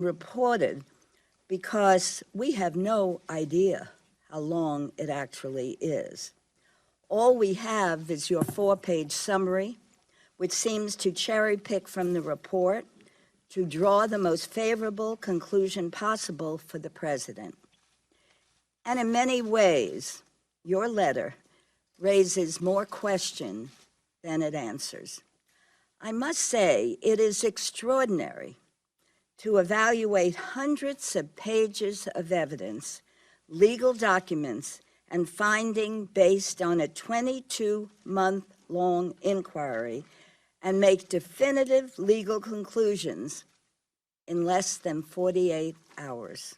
reported because we have no idea how long it actually is. All we have is your 4-page summary, which seems to cherry pick from the report to draw the most favorable conclusion possible for the president. And in many ways, your letter raises more questions than it answers. I must say, it is extraordinary to evaluate hundreds of pages of evidence, legal documents, and finding based on a 22-month-long inquiry and make definitive legal conclusions in less than 48 hours.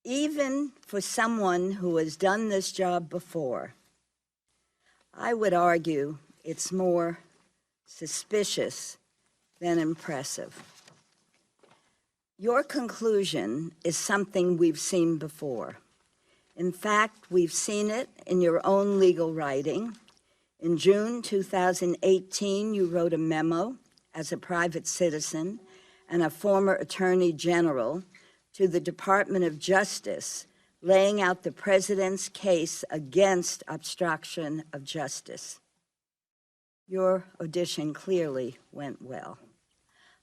Even for someone who has done this job before, I would argue it's more suspicious than impressive. Your conclusion is something we've seen before. In fact, we've seen it in your own legal writing. In June 2018, you wrote a memo as a private citizen and a former Attorney General to the Department of Justice, laying out the president's case against obstruction of justice. Your audition clearly went well.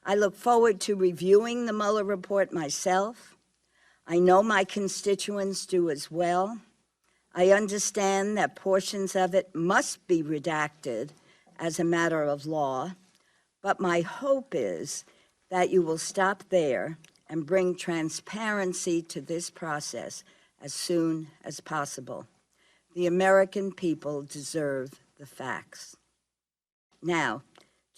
I look forward to reviewing the Mueller report myself. I know my constituents do as well. I understand that portions of it must be redacted as a matter of law, but my hope is that you will stop there and bring transparency to this process as soon as possible. The American people deserve the facts. Now,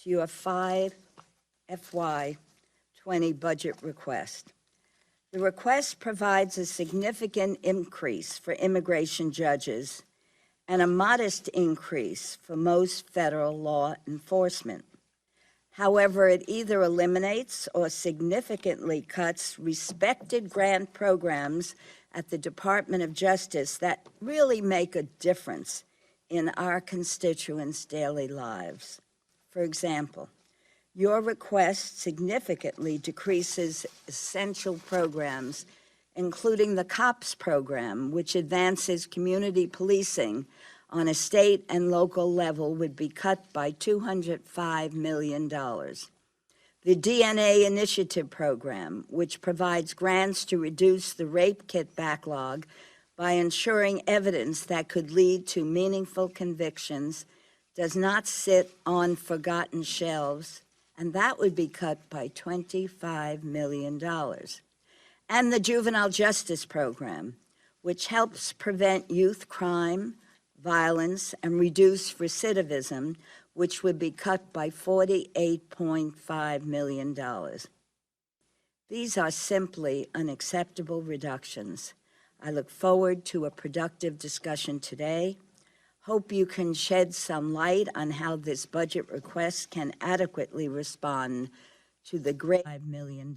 to your FY20 budget request. The request provides a significant increase for immigration judges and a modest increase for most federal law enforcement. However, it either eliminates or significantly cuts respected grant programs at the Department of Justice that really make a difference in our constituents' daily lives. For example, your request significantly decreases essential programs, including the COPS program, which advances community policing on a state and local level, would be cut by $205 million. The DNA Initiative program, which provides grants to reduce the rape kit backlog by ensuring evidence that could lead to meaningful convictions, does not sit on forgotten shelves, and that would be cut by $25 million. And the Juvenile Justice Program, which helps prevent youth crime, violence, and reduce recidivism, which would be cut by $48.5 million. These are simply unacceptable reductions. I look forward to a productive discussion today. Hope you can shed some light on how this budget request can adequately respond to the great $5 million.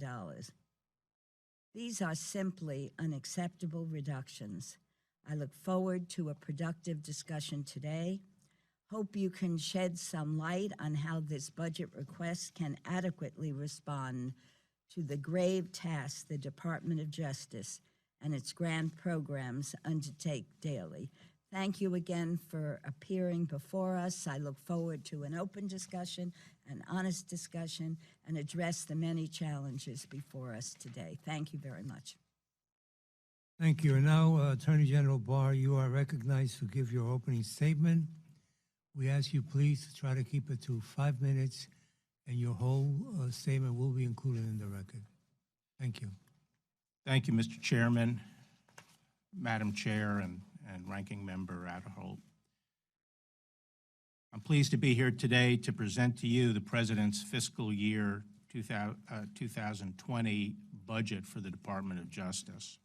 These are simply unacceptable reductions. I look forward to a productive discussion today. Hope you can shed some light on how this budget request can adequately respond to the grave tasks the Department of Justice and its grant programs undertake daily. Thank you again for appearing before us. I look forward to an open discussion, an honest discussion, and address the many challenges before us today. Thank you very much. Thank you. And now, Attorney General Barr, you are recognized to give your opening statement. We ask you please to try to keep it to 5 minutes, and your whole statement will be included in the record. Thank you. Thank you, Mr. Chairman, Madam Chair, and Ranking Member Adderholt. I'm pleased to be here today to present to you the President's fiscal year 2020 budget for the Department of Justice.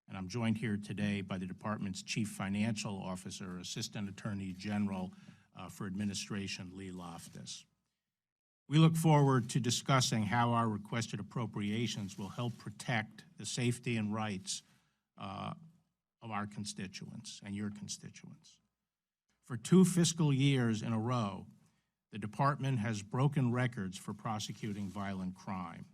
And I'm joined here today by the Department's Chief Financial Officer, Assistant Attorney General for Administration, Lee Loftus. We look forward to discussing how our requested appropriations will help protect the safety and rights of our constituents and your constituents. For 2 fiscal years in a row, the Department has broken records for prosecuting violent crime.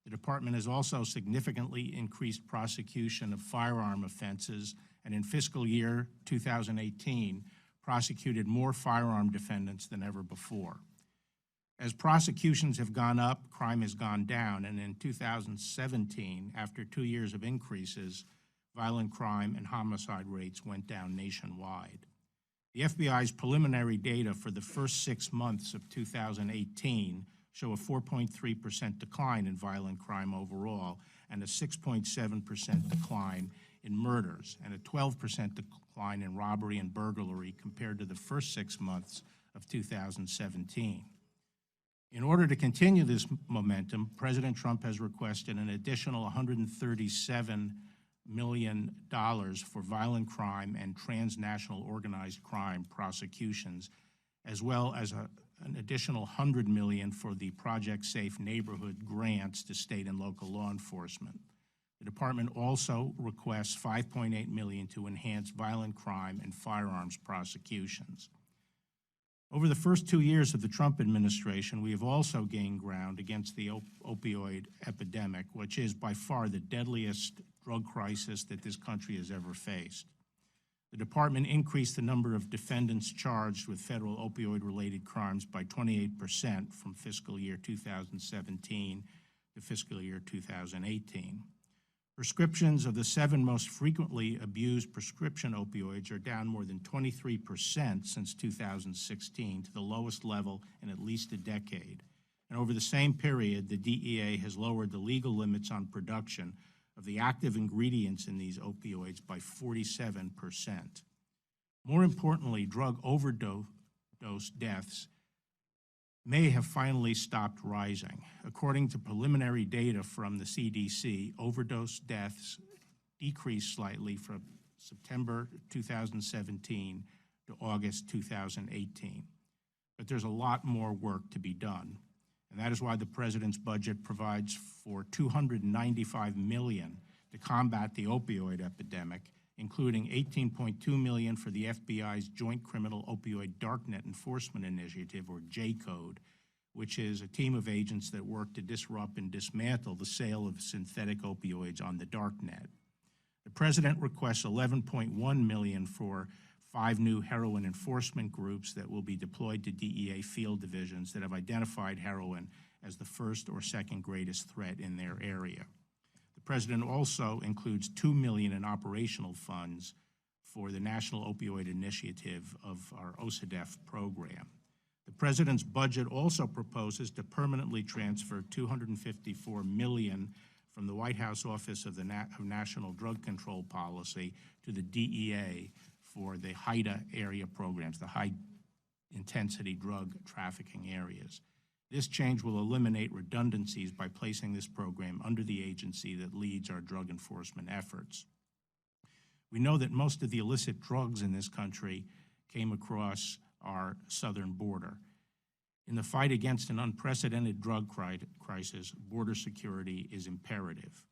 The department has also significantly increased prosecution of firearm offenses, and in fiscal year 2018, prosecuted more firearm defendants than ever before. As prosecutions have gone up, crime has gone down, and in 2017, after 2 years of increases, violent crime and homicide rates went down nationwide. The FBI's preliminary data for the first 6 months of 2018 show a 4.3% decline in violent crime overall and a 6.7% decline in murders and a 12% decline in robbery and burglary compared to the first 6 months of 2017. In order to continue this momentum, President Trump has requested an additional $137 million for violent crime and transnational organized crime prosecutions, as well as an additional $100 million for the Project Safe Neighborhood grants to state and local law enforcement. The department also requests $5.8 million to enhance violent crime and firearms prosecutions. Over the first 2 years of the Trump administration, we have also gained ground against the opioid epidemic, which is by far the deadliest drug crisis that this country has ever faced. The department increased the number of defendants charged with federal opioid-related crimes by 28% from fiscal year 2017 to fiscal year 2018. Prescriptions of the 7 most frequently abused prescription opioids are down more than 23% since 2016, to the lowest level in at least a decade. And over the same period, the DEA has lowered the legal limits on production of the active ingredients in these opioids by 47%. More importantly, drug overdose deaths may have finally stopped rising. According to preliminary data from the CDC, overdose deaths decreased slightly from September 2017 to August 2018. But there's a lot more work to be done. And that is why the president's budget provides for $295 million to combat the opioid epidemic, including $18.2 million for the FBI's Joint Criminal Opioid Darknet Enforcement Initiative, or J-Code, which is a team of agents that work to disrupt and dismantle the sale of synthetic opioids on the darknet. The president requests $11.1 million for 5 new heroin enforcement groups that will be deployed to DEA field divisions that have identified heroin as the first or second greatest threat in their area. The president also includes $2 million in operational funds for the National Opioid Initiative of our OCDEF program. The president's budget also proposes to permanently transfer $254 million from the White House Office of National Drug Control Policy to the DEA for the HIDTA area programs, the high-intensity drug trafficking areas. This change will eliminate redundancies by placing this program under the agency that leads our drug enforcement efforts. We know that most of the illicit drugs in this country came across our southern border. In the fight against an unprecedented drug crisis, border security is imperative.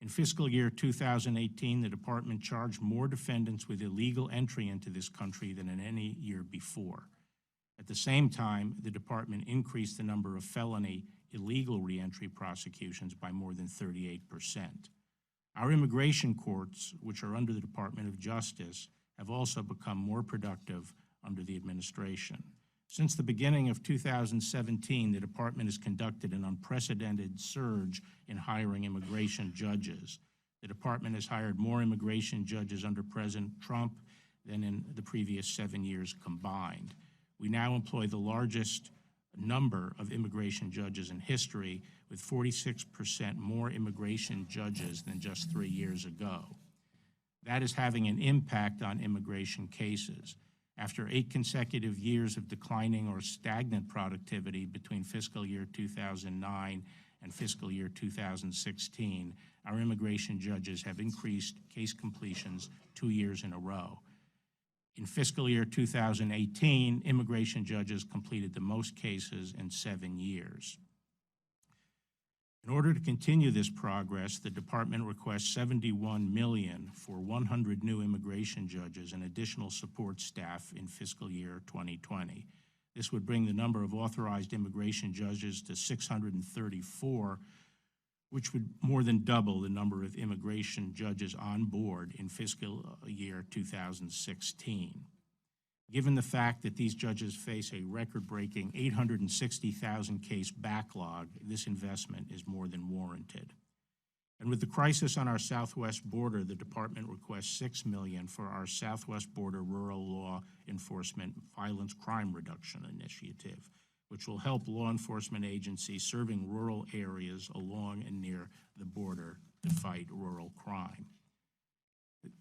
In fiscal year 2018, the department charged more defendants with illegal entry into this country than in any year before. At the same time, the department increased the number of felony illegal reentry prosecutions by more than 38%. Our immigration courts, which are under the Department of Justice, have also become more productive under the administration. Since the beginning of 2017, the department has conducted an unprecedented surge in hiring immigration judges. The department has hired more immigration judges under President Trump than in the previous 7 years combined. We now employ the largest number of immigration judges in history, with 46% more immigration judges than just 3 years ago. That is having an impact on immigration cases. After 8 consecutive years of declining or stagnant productivity between fiscal year 2009 and fiscal year 2016, our immigration judges have increased case completions 2 years in a row. In fiscal year 2018, immigration judges completed the most cases in 7 years. In order to continue this progress, the department requests $71 million for 100 new immigration judges and additional support staff in fiscal year 2020. This would bring the number of authorized immigration judges to 634, which would more than double the number of immigration judges on board in fiscal year 2016. Given the fact that these judges face a record-breaking 860,000 case backlog, this investment is more than warranted. And with the crisis on our southwest border, the department requests $6 million for our southwest border rural law enforcement violence crime reduction initiative, which will help law enforcement agencies serving rural areas along and near the border to fight rural crime.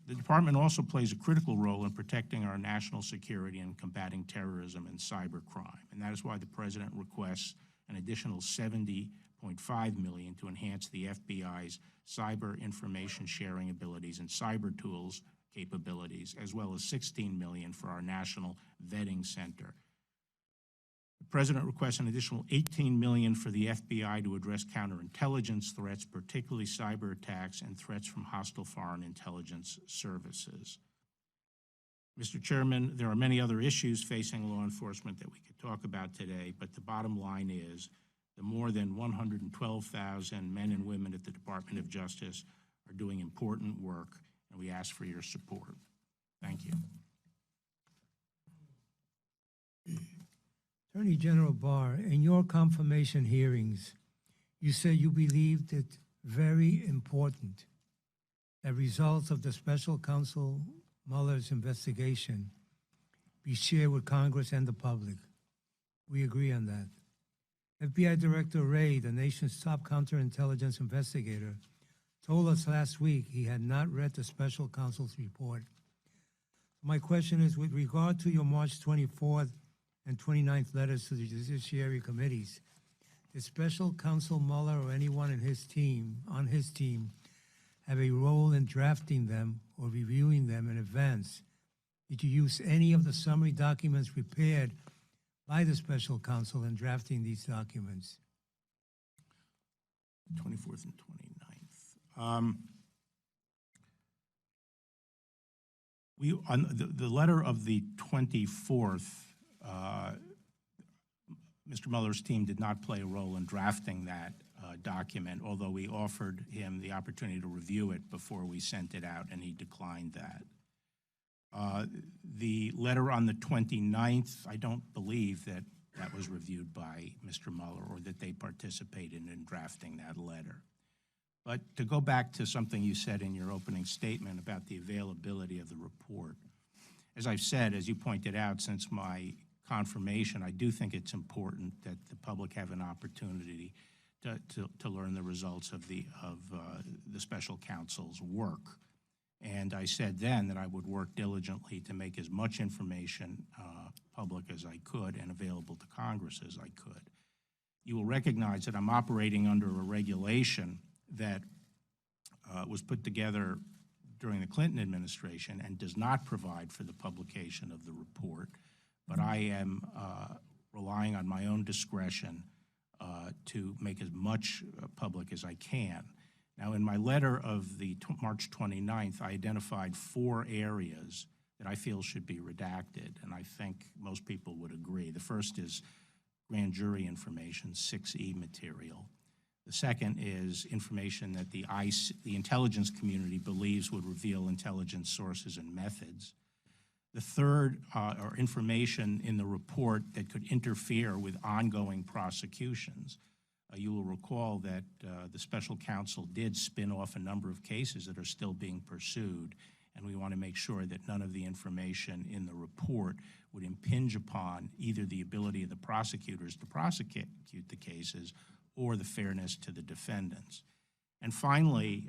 The department also plays a critical role in protecting our national security and combating terrorism and cybercrime, and that is why the President requests an additional $70.5 million to enhance the FBI's cyber information sharing abilities and cyber tools capabilities, as well as $16 million for our National Vetting Center. The President requests an additional $18 million for the FBI to address counterintelligence threats, particularly cyber attacks and threats from hostile foreign intelligence services. Mr. Chairman, there are many other issues facing law enforcement that we could talk about today, but the bottom line is the more than 112,000 men and women at the Department of Justice are doing important work, and we ask for your support. Thank you. Attorney General Barr, in your confirmation hearings, you said you believed it very important that results of the Special Counsel Mueller's investigation be shared with Congress and the public. We agree on that. FBI Director Wray, the nation's top counterintelligence investigator, told us last week he had not read the Special Counsel's report. My question is, with regard to your March 24th and 29th letters to the Judiciary Committees, did Special Counsel Mueller or anyone on his team have a role in drafting them or reviewing them in advance? Did you use any of the summary documents prepared by the Special Counsel in drafting these documents? 24th and 29th. On the letter of the 24th, Mr. Mueller's team did not play a role in drafting that document, although we offered him the opportunity to review it before we sent it out, and he declined that. The letter on the 29th, I don't believe that that was reviewed by Mr. Mueller or that they participated in drafting that letter. But to go back to something you said in your opening statement about the availability of the report, as I've said, as you pointed out, since my confirmation, I do think it's important that the public have an opportunity to learn the results of the Special Counsel's work. And I said then that I would work diligently to make as much information public as I could and available to Congress as I could. You will recognize that I'm operating under a regulation that was put together during the Clinton administration and does not provide for the publication of the report, but I am relying on my own discretion to make as much public as I can. Now, in my letter of the March 29th, I identified 4 areas that I feel should be redacted, and I think most people would agree. The first is grand jury information, 6E material. The second is information that the intelligence community believes would reveal intelligence sources and methods. The third are information in the report that could interfere with ongoing prosecutions. You will recall that the Special Counsel did spin off a number of cases that are still being pursued, and we want to make sure that none of the information in the report would impinge upon either the ability of the prosecutors to prosecute the cases or the fairness to the defendants. And finally,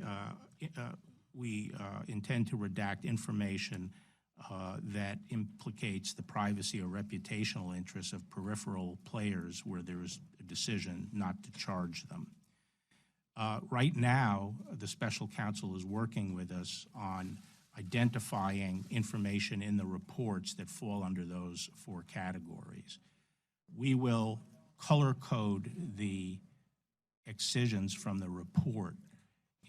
we intend to redact information that implicates the privacy or reputational interests of peripheral players where there is a decision not to charge them. Right now, the Special Counsel is working with us on identifying information in the reports that fall under those 4 categories. We will color code the excisions from the report,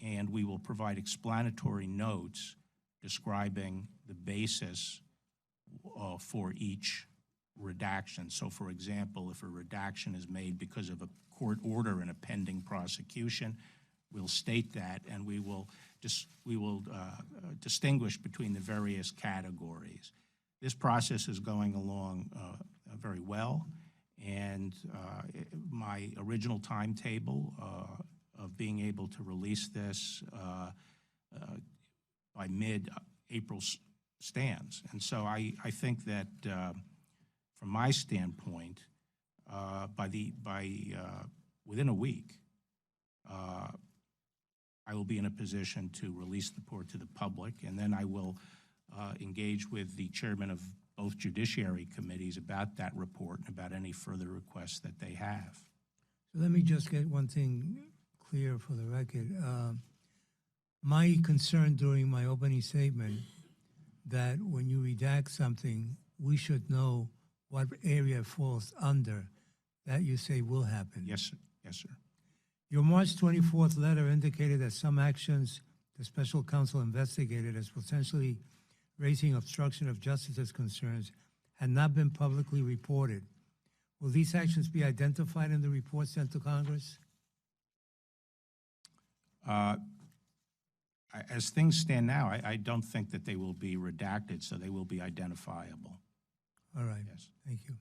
and we will provide explanatory notes describing the basis for each redaction. So, for example, if a redaction is made because of a court order in a pending prosecution, we'll state that, and we will distinguish between the various categories. This process is going along very well, and my original timetable of being able to release this by mid-April stands. And so I think that from my standpoint, within a week, I will be in a position to release the report to the public, and then I will engage with the chairman of both judiciary committees about that report and about any further requests that they have. So let me just get one thing clear for the record. My concern during my opening statement that when you redact something, we should know what area it falls under. That you say will happen. Yes, sir. Yes, sir. Your March 24th letter indicated that some actions the special counsel investigated as potentially raising obstruction of justice's concerns had not been publicly reported. Will these actions be identified in the report sent to Congress? As things stand now, I don't think that they will be redacted, so they will be identifiable. All right. Yes. Thank you.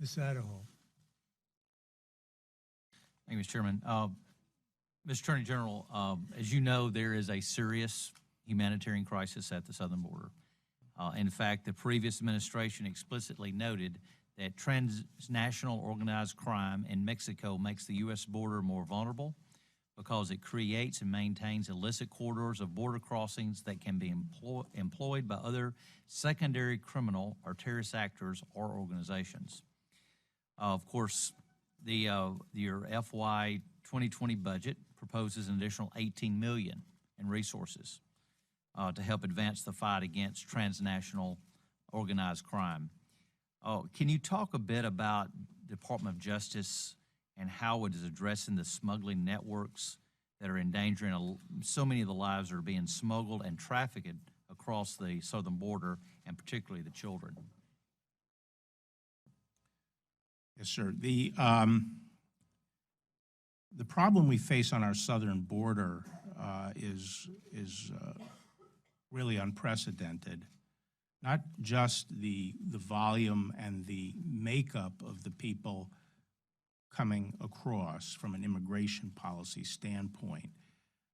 Mr. Adderhall. Thank you, Mr. Chairman. Mr. Attorney General, as you know, there is a serious humanitarian crisis at the southern border. In fact, the previous administration explicitly noted that transnational organized crime in Mexico makes the U.S. border more vulnerable because it creates and maintains illicit corridors of border crossings that can be employed by other secondary criminal or terrorist actors or organizations. Of course, your FY 2020 budget proposes an additional $18 million in resources to help advance the fight against transnational organized crime. Can you talk a bit about Department of Justice and how it is addressing the smuggling networks that are endangering so many of the lives that are being smuggled and trafficked across the southern border, and particularly the children? Yes, sir. The problem we face on our southern border is really unprecedented. Not just the volume and the makeup of the people coming across from an immigration policy standpoint,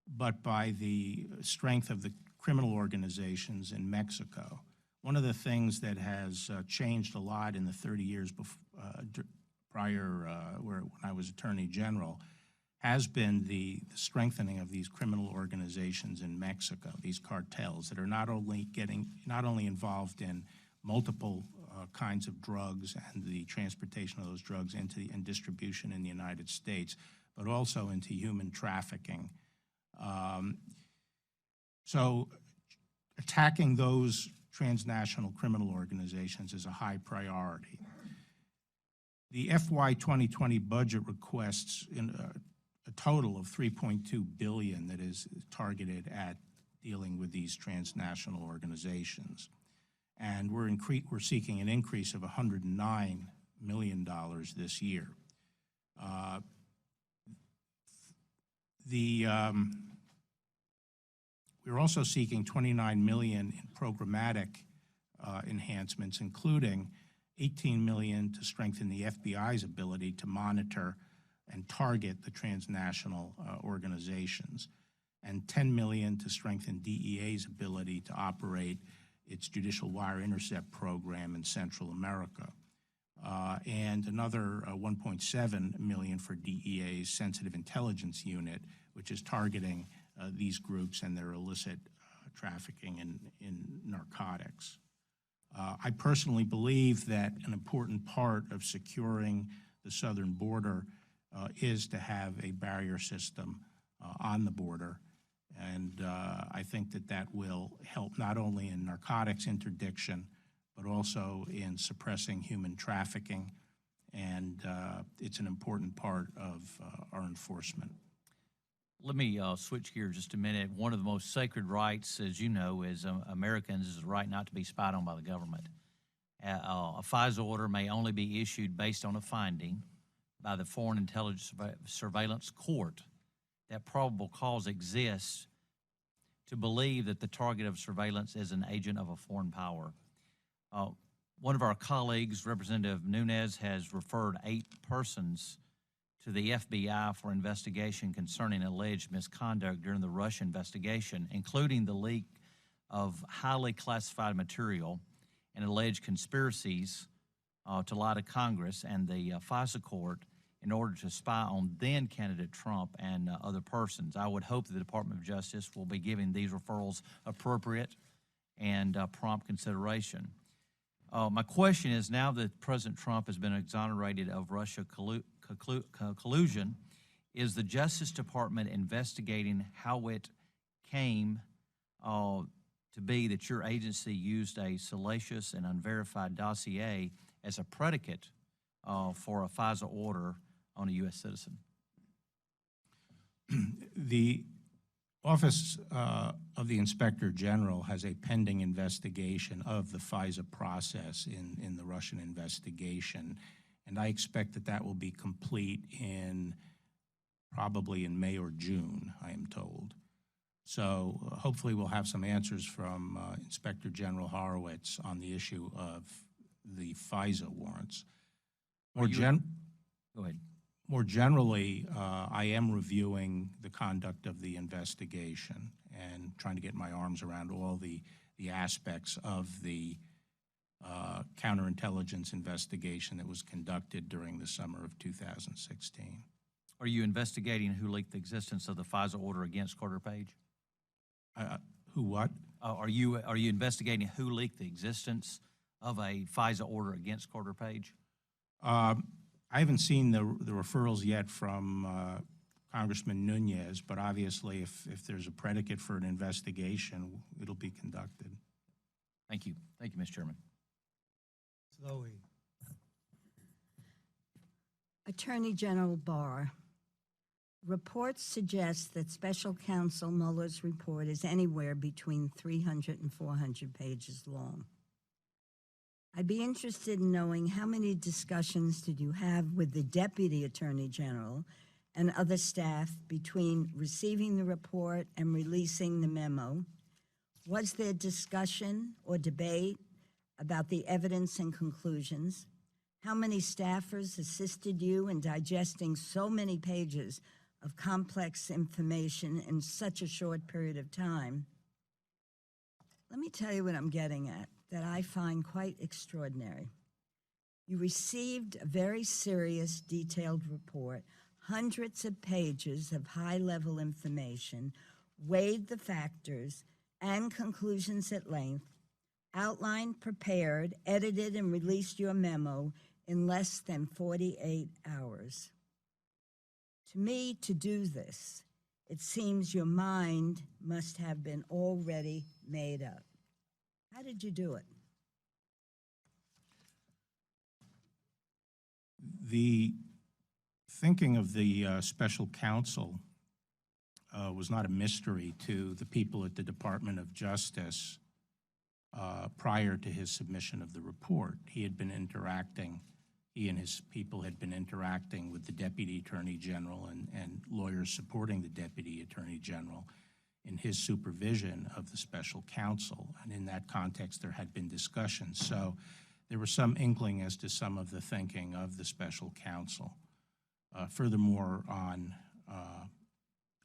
but by the strength of the criminal organizations in Mexico. One of the things that has changed a lot in the 30 years prior, when I was Attorney General, has been the strengthening of these criminal organizations in Mexico, these cartels that are not only involved in multiple kinds of drugs and the transportation of those drugs and distribution in the United States, but also into human trafficking. So attacking those transnational criminal organizations is a high priority. The FY 2020 budget requests a total of $3.2 billion that is targeted at dealing with these transnational organizations. And we're seeking an increase of $109 million this year. We're also seeking $29 million in programmatic enhancements, including $18 million to strengthen the FBI's ability to monitor and target the transnational organizations, and $10 million to strengthen DEA's ability to operate its judicial wire intercept program in Central America, and another $1.7 million for DEA's sensitive intelligence unit, which is targeting these groups and their illicit trafficking in narcotics. I personally believe that an important part of securing the southern border is to have a barrier system on the border. And I think that will help not only in narcotics interdiction, but also in suppressing human trafficking. And it's an important part of our enforcement. Let me switch gears just a minute. One of the most sacred rights, as you know, as Americans, is the right not to be spied on by the government. A FISA order may only be issued based on a finding by the Foreign Intelligence Surveillance Court that probable cause exists to believe that the target of surveillance is an agent of a foreign power. One of our colleagues, Representative Nunes, has referred 8 persons to the FBI for investigation concerning alleged misconduct during the Russia investigation, including the leak of highly classified material and alleged conspiracies to lie to Congress and the FISA court in order to spy on then-candidate Trump and other persons. I would hope that the Department of Justice will be giving these referrals appropriate and prompt consideration. My question is, now that President Trump has been exonerated of Russia collusion, is the Justice Department investigating how it came to be that your agency used a salacious and unverified dossier as a predicate for a FISA order on a U.S. citizen? The Office of the Inspector General has a pending investigation of the FISA process in the Russian investigation, and I expect that that will be complete probably in May or June, I am told. So hopefully we'll have some answers from Inspector General Horowitz on the issue of the FISA warrants. Go ahead. More generally, I am reviewing the conduct of the investigation and trying to get my arms around all the aspects of the counterintelligence investigation that was conducted during the summer of 2016. Are you investigating who leaked the existence of the FISA order against Carter Page? Who what? Are you investigating who leaked the existence of a FISA order against Carter Page? I haven't seen the referrals yet from Congressman Nunes, but obviously if there's a predicate for an investigation, it'll be conducted. Thank you. Thank you, Mr. Chairman. Lowey. Attorney General Barr, reports suggest that Special Counsel Mueller's report is anywhere between 300 and 400 pages long. I'd be interested in knowing how many discussions did you have with the Deputy Attorney General and other staff between receiving the report and releasing the memo? Was there discussion or debate about the evidence and conclusions? How many staffers assisted you in digesting so many pages of complex information in such a short period of time? Let me tell you what I'm getting at, that I find quite extraordinary. You received a very serious, detailed report, hundreds of pages of high-level information, weighed the factors and conclusions at length, outlined, prepared, edited, and released your memo in less than 48 hours. To me, to do this, it seems your mind must have been already made up. How did you do it? The thinking of the special counsel was not a mystery to the people at the Department of Justice prior to his submission of the report. He and his people had been interacting with the Deputy Attorney General and lawyers supporting the Deputy Attorney General in his supervision of the special counsel. And in that context, there had been discussions. So there was some inkling as to some of the thinking of the special counsel. Furthermore, on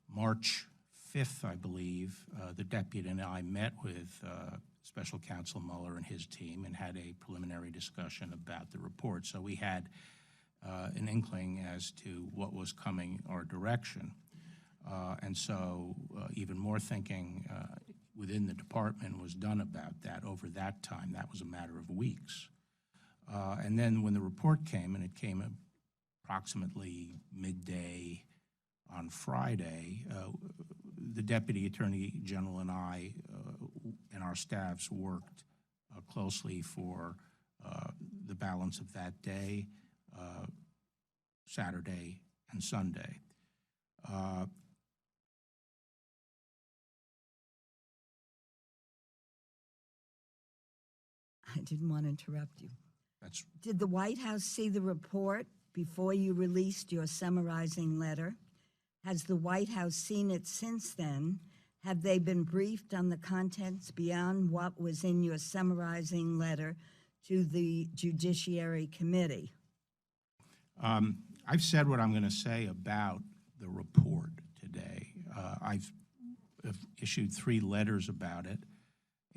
March 5th, I believe, the deputy and I met with Special Counsel Mueller and his team and had a preliminary discussion about the report. So we had an inkling as to what was coming our direction. And so even more thinking within the department was done about that over that time. That was a matter of weeks. And then when the report came, and it came approximately midday on Friday, the Deputy Attorney General and I and our staffs worked closely for the balance of that day, Saturday and Sunday. I didn't want to interrupt you. Did the White House see the report before you released your summarizing letter? Has the White House seen it since then? Have they been briefed on the contents beyond what was in your summarizing letter to the Judiciary Committee? I've said what I'm going to say about the report today. I've issued 3 letters about it,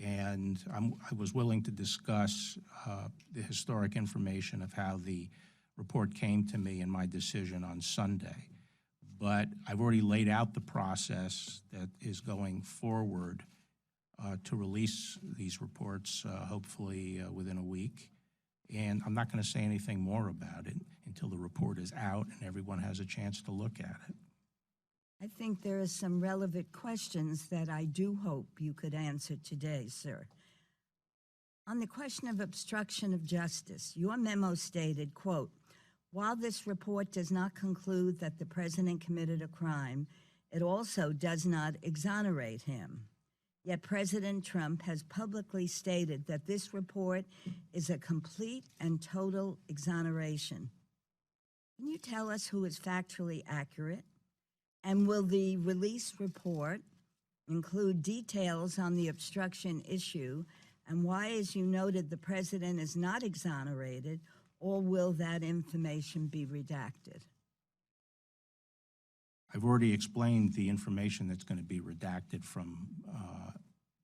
and I was willing to discuss the historic information of how the report came to me and my decision on Sunday. But I've already laid out the process that is going forward to release these reports, hopefully within a week. And I'm not going to say anything more about it until the report is out and everyone has a chance to look at it. I think there are some relevant questions that I do hope you could answer today, sir. On the question of obstruction of justice, your memo stated, quote, "While this report does not conclude that the president committed a crime, it also does not exonerate him. Yet President Trump has publicly stated that this report is a complete and total exoneration. Can you tell us who is factually accurate? And will the release report include details on the obstruction issue and why, as you noted, the president is not exonerated, or will that information be redacted?" I've already explained the information that's going to be redacted from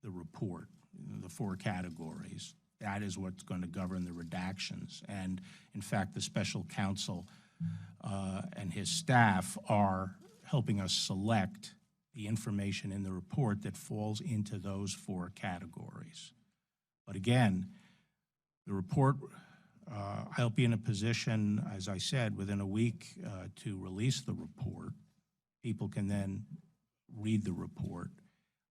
the report, the 4 categories. That is what's going to govern the redactions. And in fact, the special counsel and his staff are helping us select the information in the report that falls into those 4 categories. But again, the report, I'll be in a position, as I said, within a week to release the report. People can then read the report.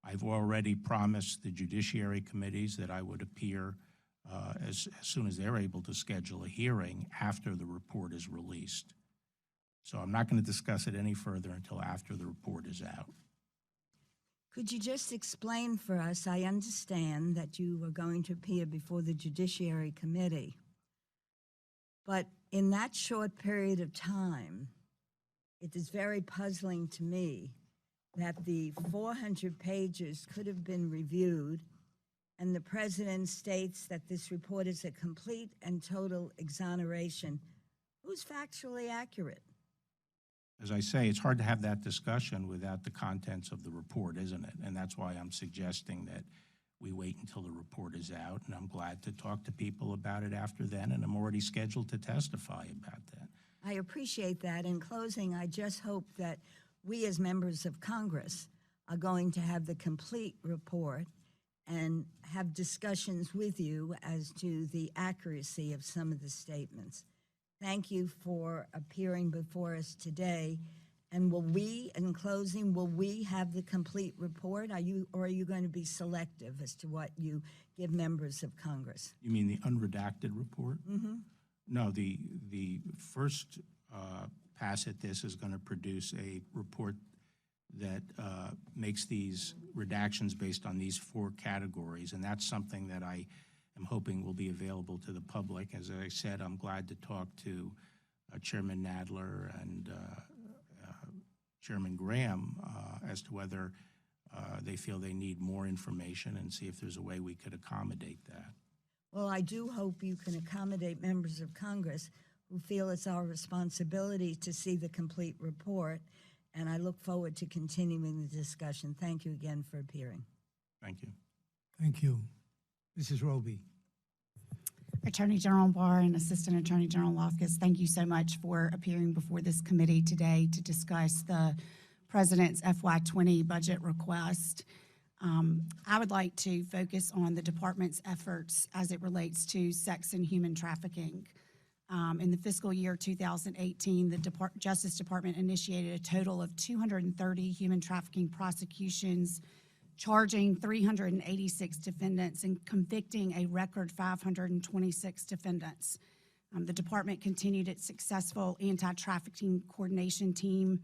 I've already promised the Judiciary Committees that I would appear as soon as they're able to schedule a hearing after the report is released. So I'm not going to discuss it any further until after the report is out. Could you just explain for us? I understand that you are going to appear before the Judiciary Committee, but in that short period of time, it is very puzzling to me that the 400 pages could have been reviewed, and the president states that this report is a complete and total exoneration. Who's factually accurate? As I say, it's hard to have that discussion without the contents of the report, isn't it? And that's why I'm suggesting that we wait until the report is out, and I'm glad to talk to people about it after then, and I'm already scheduled to testify about that. I appreciate that. In closing, I just hope that we as members of Congress are going to have the complete report and have discussions with you as to the accuracy of some of the statements. Thank you for appearing before us today. And will we, in closing, will we have the complete report? Or are you going to be selective as to what you give members of Congress? You mean the unredacted report? Mm-hmm. No, the first pass at this is going to produce a report that makes these redactions based on these 4 categories, and that's something that I am hoping will be available to the public. As I said, I'm glad to talk to Chairman Nadler and Chairman Graham as to whether they feel they need more information and see if there's a way we could accommodate that. Well, I do hope you can accommodate members of Congress who feel it's our responsibility to see the complete report, and I look forward to continuing the discussion. Thank you again for appearing. Thank you. Thank you. Mrs. Roby. Attorney General Barr and Assistant Attorney General Loftus, thank you so much for appearing before this committee today to discuss the President's FY20 budget request. I would like to focus on the department's efforts as it relates to sex and human trafficking. In the fiscal year 2018, the Justice Department initiated a total of 230 human trafficking prosecutions, charging 386 defendants and convicting a record 526 defendants. The department continued its successful anti-trafficking coordination team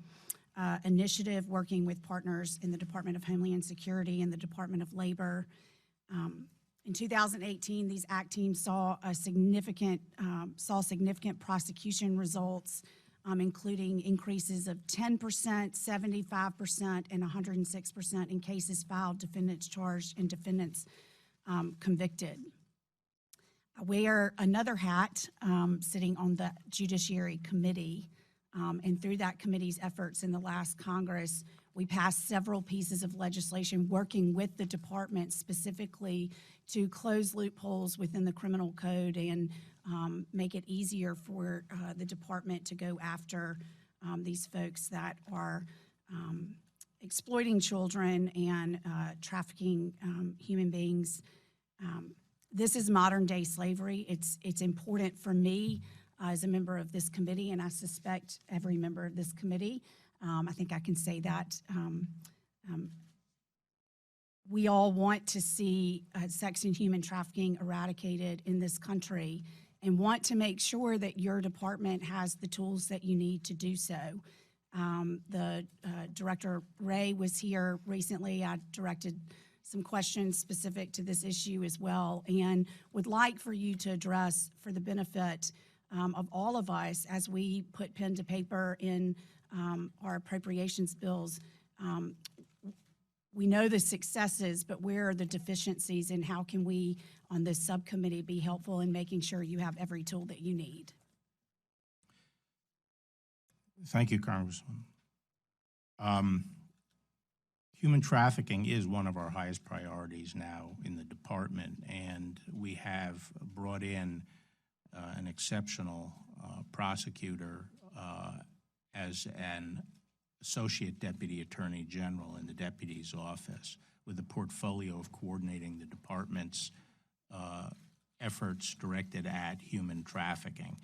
initiative, working with partners in the Department of Homeland Security and the Department of Labor. In 2018, these ACT teams saw significant prosecution results including increases of 10%, 75%, and 106% in cases filed, defendants charged, and defendants convicted. I wear another hat sitting on the Judiciary Committee, and through that committee's efforts in the last Congress, we passed several pieces of legislation working with the department specifically to close loopholes within the criminal code and make it easier for the department to go after these folks that are exploiting children and trafficking human beings. This is modern day slavery. It's important for me as a member of this committee, and I suspect every member of this committee. I think I can say that. We all want to see sex and human trafficking eradicated in this country and want to make sure that your department has the tools that you need to do so. The Director Ray was here recently. I directed some questions specific to this issue as well, and would like for you to address, for the benefit of all of us as we put pen to paper in our appropriations bills, we know the successes, but where are the deficiencies, and how can we on this subcommittee be helpful in making sure you have every tool that you need? Thank you, Congressman. Human trafficking is one of our highest priorities now in the department, and we have brought in an exceptional prosecutor as an Associate Deputy Attorney General in the Deputy's office, with a portfolio of coordinating the department's efforts directed at human trafficking,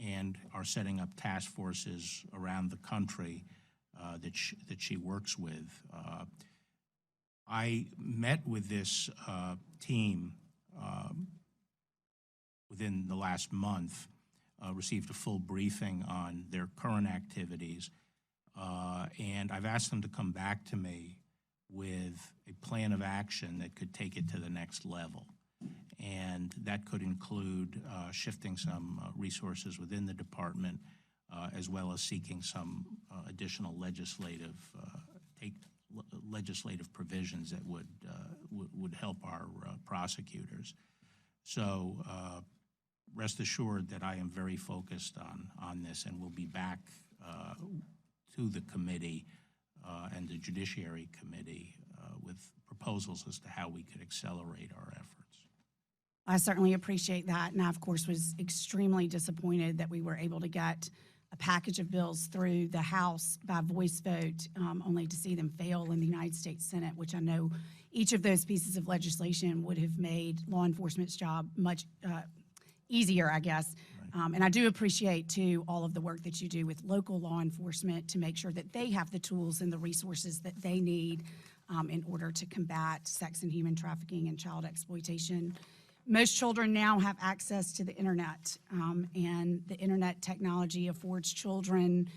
and are setting up task forces around the country that she works with. I met with this team within the last month, received a full briefing on their current activities, and I've asked them to come back to me with a plan of action that could take it to the next level. And that could include shifting some resources within the department, as well as seeking some additional legislative provisions that would help our prosecutors. So rest assured that I am very focused on this, and will be back to the committee and the Judiciary Committee with proposals as to how we could accelerate our efforts. I certainly appreciate that, and I, of course, was extremely disappointed that we were able to get a package of bills through the House by voice vote, only to see them fail in the United States Senate, which I know each of those pieces of legislation would have made law enforcement's job much easier, I guess. Right. And I do appreciate, too, all of the work that you do with local law enforcement to make sure that they have the tools and the resources that they need in order to combat sex and human trafficking and child exploitation. Most children now have access to the internet, and the internet technology affords children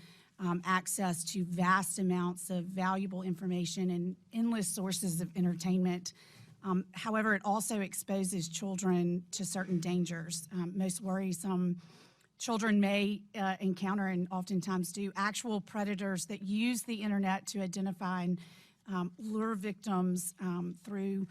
access to vast amounts of valuable information and endless sources of entertainment. However, it also exposes children to certain dangers. Most worrisome, children may encounter, and oftentimes do, actual predators that use the internet to identify and lure victims through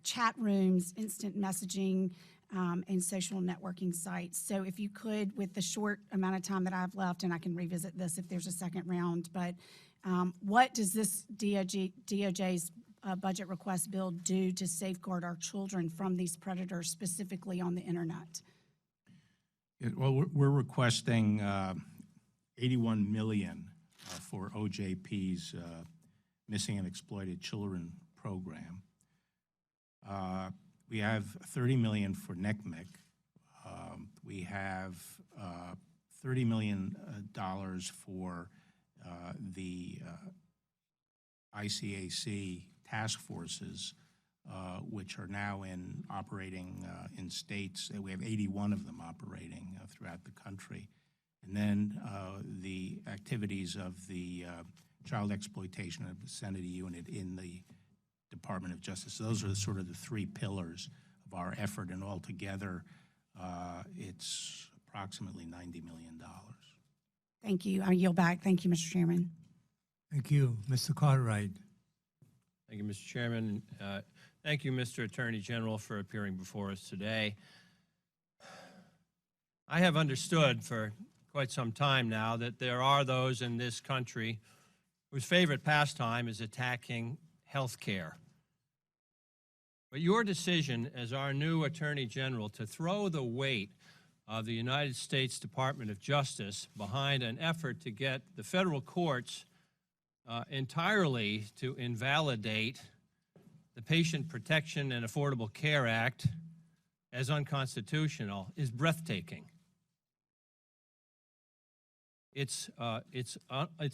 chat rooms, instant messaging, and social networking sites. So if you could, with the short amount of time that I have left, and I can revisit this if there's a second round, but what does this DOJ's budget request bill do to safeguard our children from these predators, specifically on the internet? Well, we're requesting $81 million for OJP's Missing and Exploited Children program. We have $30 million for NCMEC. We have $30 million for the ICAC task forces, which are now operating in states. We have 81 of them operating throughout the country. And then the activities of the Child Exploitation and Obscenity Unit in the Department of Justice. So those are sort of the three pillars of our effort, and altogether it's approximately $90 million. Thank you. I yield back. Thank you, Mr. Chairman. Thank you. Mr. Cartwright. Thank you, Mr. Chairman. Thank you, Mr. Attorney General, for appearing before us today. I have understood for quite some time now that there are those in this country whose favorite pastime is attacking health care. But your decision as our new Attorney General to throw the weight of the United States Department of Justice behind an effort to get the federal courts entirely to invalidate the Patient Protection and Affordable Care Act as unconstitutional is breathtaking. It's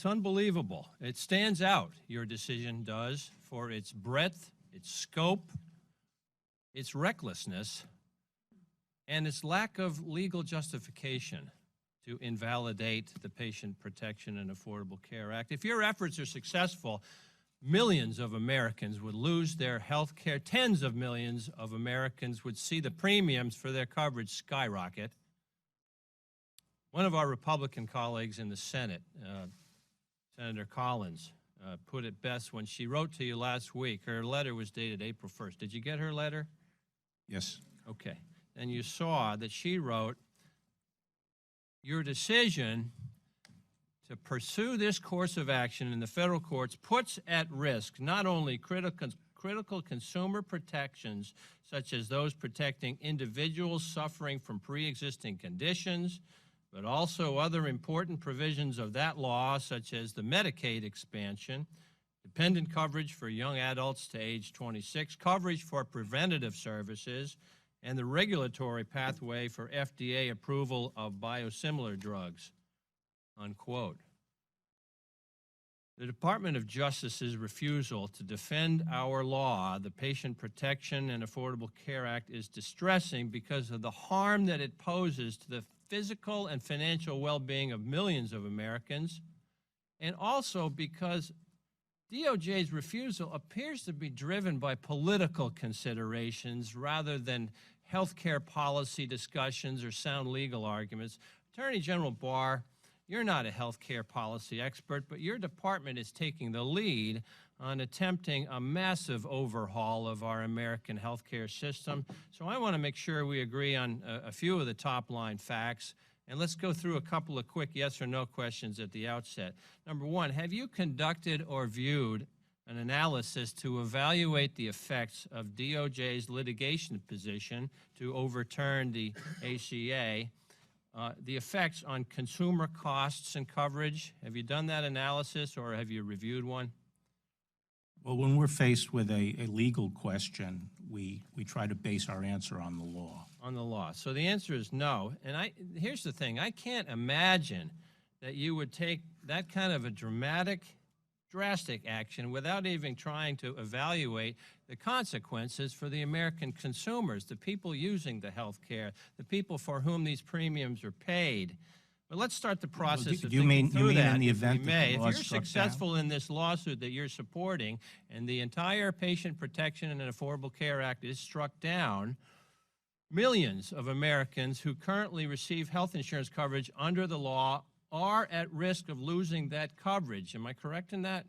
unbelievable. It stands out, your decision does, for its breadth, its scope, its recklessness, and its lack of legal justification to invalidate the Patient Protection and Affordable Care Act. If your efforts are successful, millions of Americans would lose their health care. Tens of millions of Americans would see the premiums for their coverage skyrocket. One of our Republican colleagues in the Senate, Senator Collins, put it best when she wrote to you last week. Her letter was dated April 1st. Did you get her letter? Yes. Okay. And you saw that she wrote, your decision to pursue this course of action in the federal courts puts at risk not only critical consumer protections, such as those protecting individuals suffering from pre-existing conditions, but also other important provisions of that law, such as the Medicaid expansion, dependent coverage for young adults to age 26, coverage for preventative services, and the regulatory pathway for FDA approval of biosimilar drugs, unquote. The Department of Justice's refusal to defend our law, the Patient Protection and Affordable Care Act, is distressing because of the harm that it poses to the physical and financial well-being of millions of Americans, and also because DOJ's refusal appears to be driven by political considerations rather than health care policy discussions or sound legal arguments. Attorney General Barr, you're not a health care policy expert, but your department is taking the lead on attempting a massive overhaul of our American health care system. So I want to make sure we agree on a few of the top line facts. And let's go through a couple of quick yes or no questions at the outset. Number one, have you conducted or viewed an analysis to evaluate the effects of DOJ's litigation position to overturn the ACA, the effects on consumer costs and coverage? Have you done that analysis or have you reviewed one? Well, when we're faced with a legal question, we try to base our answer on the law. On the law. So the answer is no. And here's the thing. I can't imagine that you would take that kind of a drastic action without even trying to evaluate the consequences for the American consumers, the people using the health care, the people for whom these premiums are paid. But let's start the process of thinking through that. In the event that the law if you're struck successful in this lawsuit that you're supporting and the entire Patient Protection and Affordable Care Act is struck down, millions of Americans who currently receive health insurance coverage under the law are at risk of losing that coverage. Am I correct in that?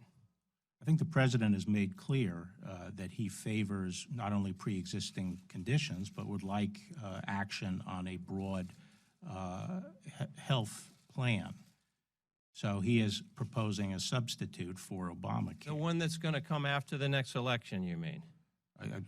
I think the president has made clear that he favors not only pre-existing conditions, but would like action on a broad health plan. So he is proposing a substitute for Obamacare. The one that's going to come after the next election, you mean?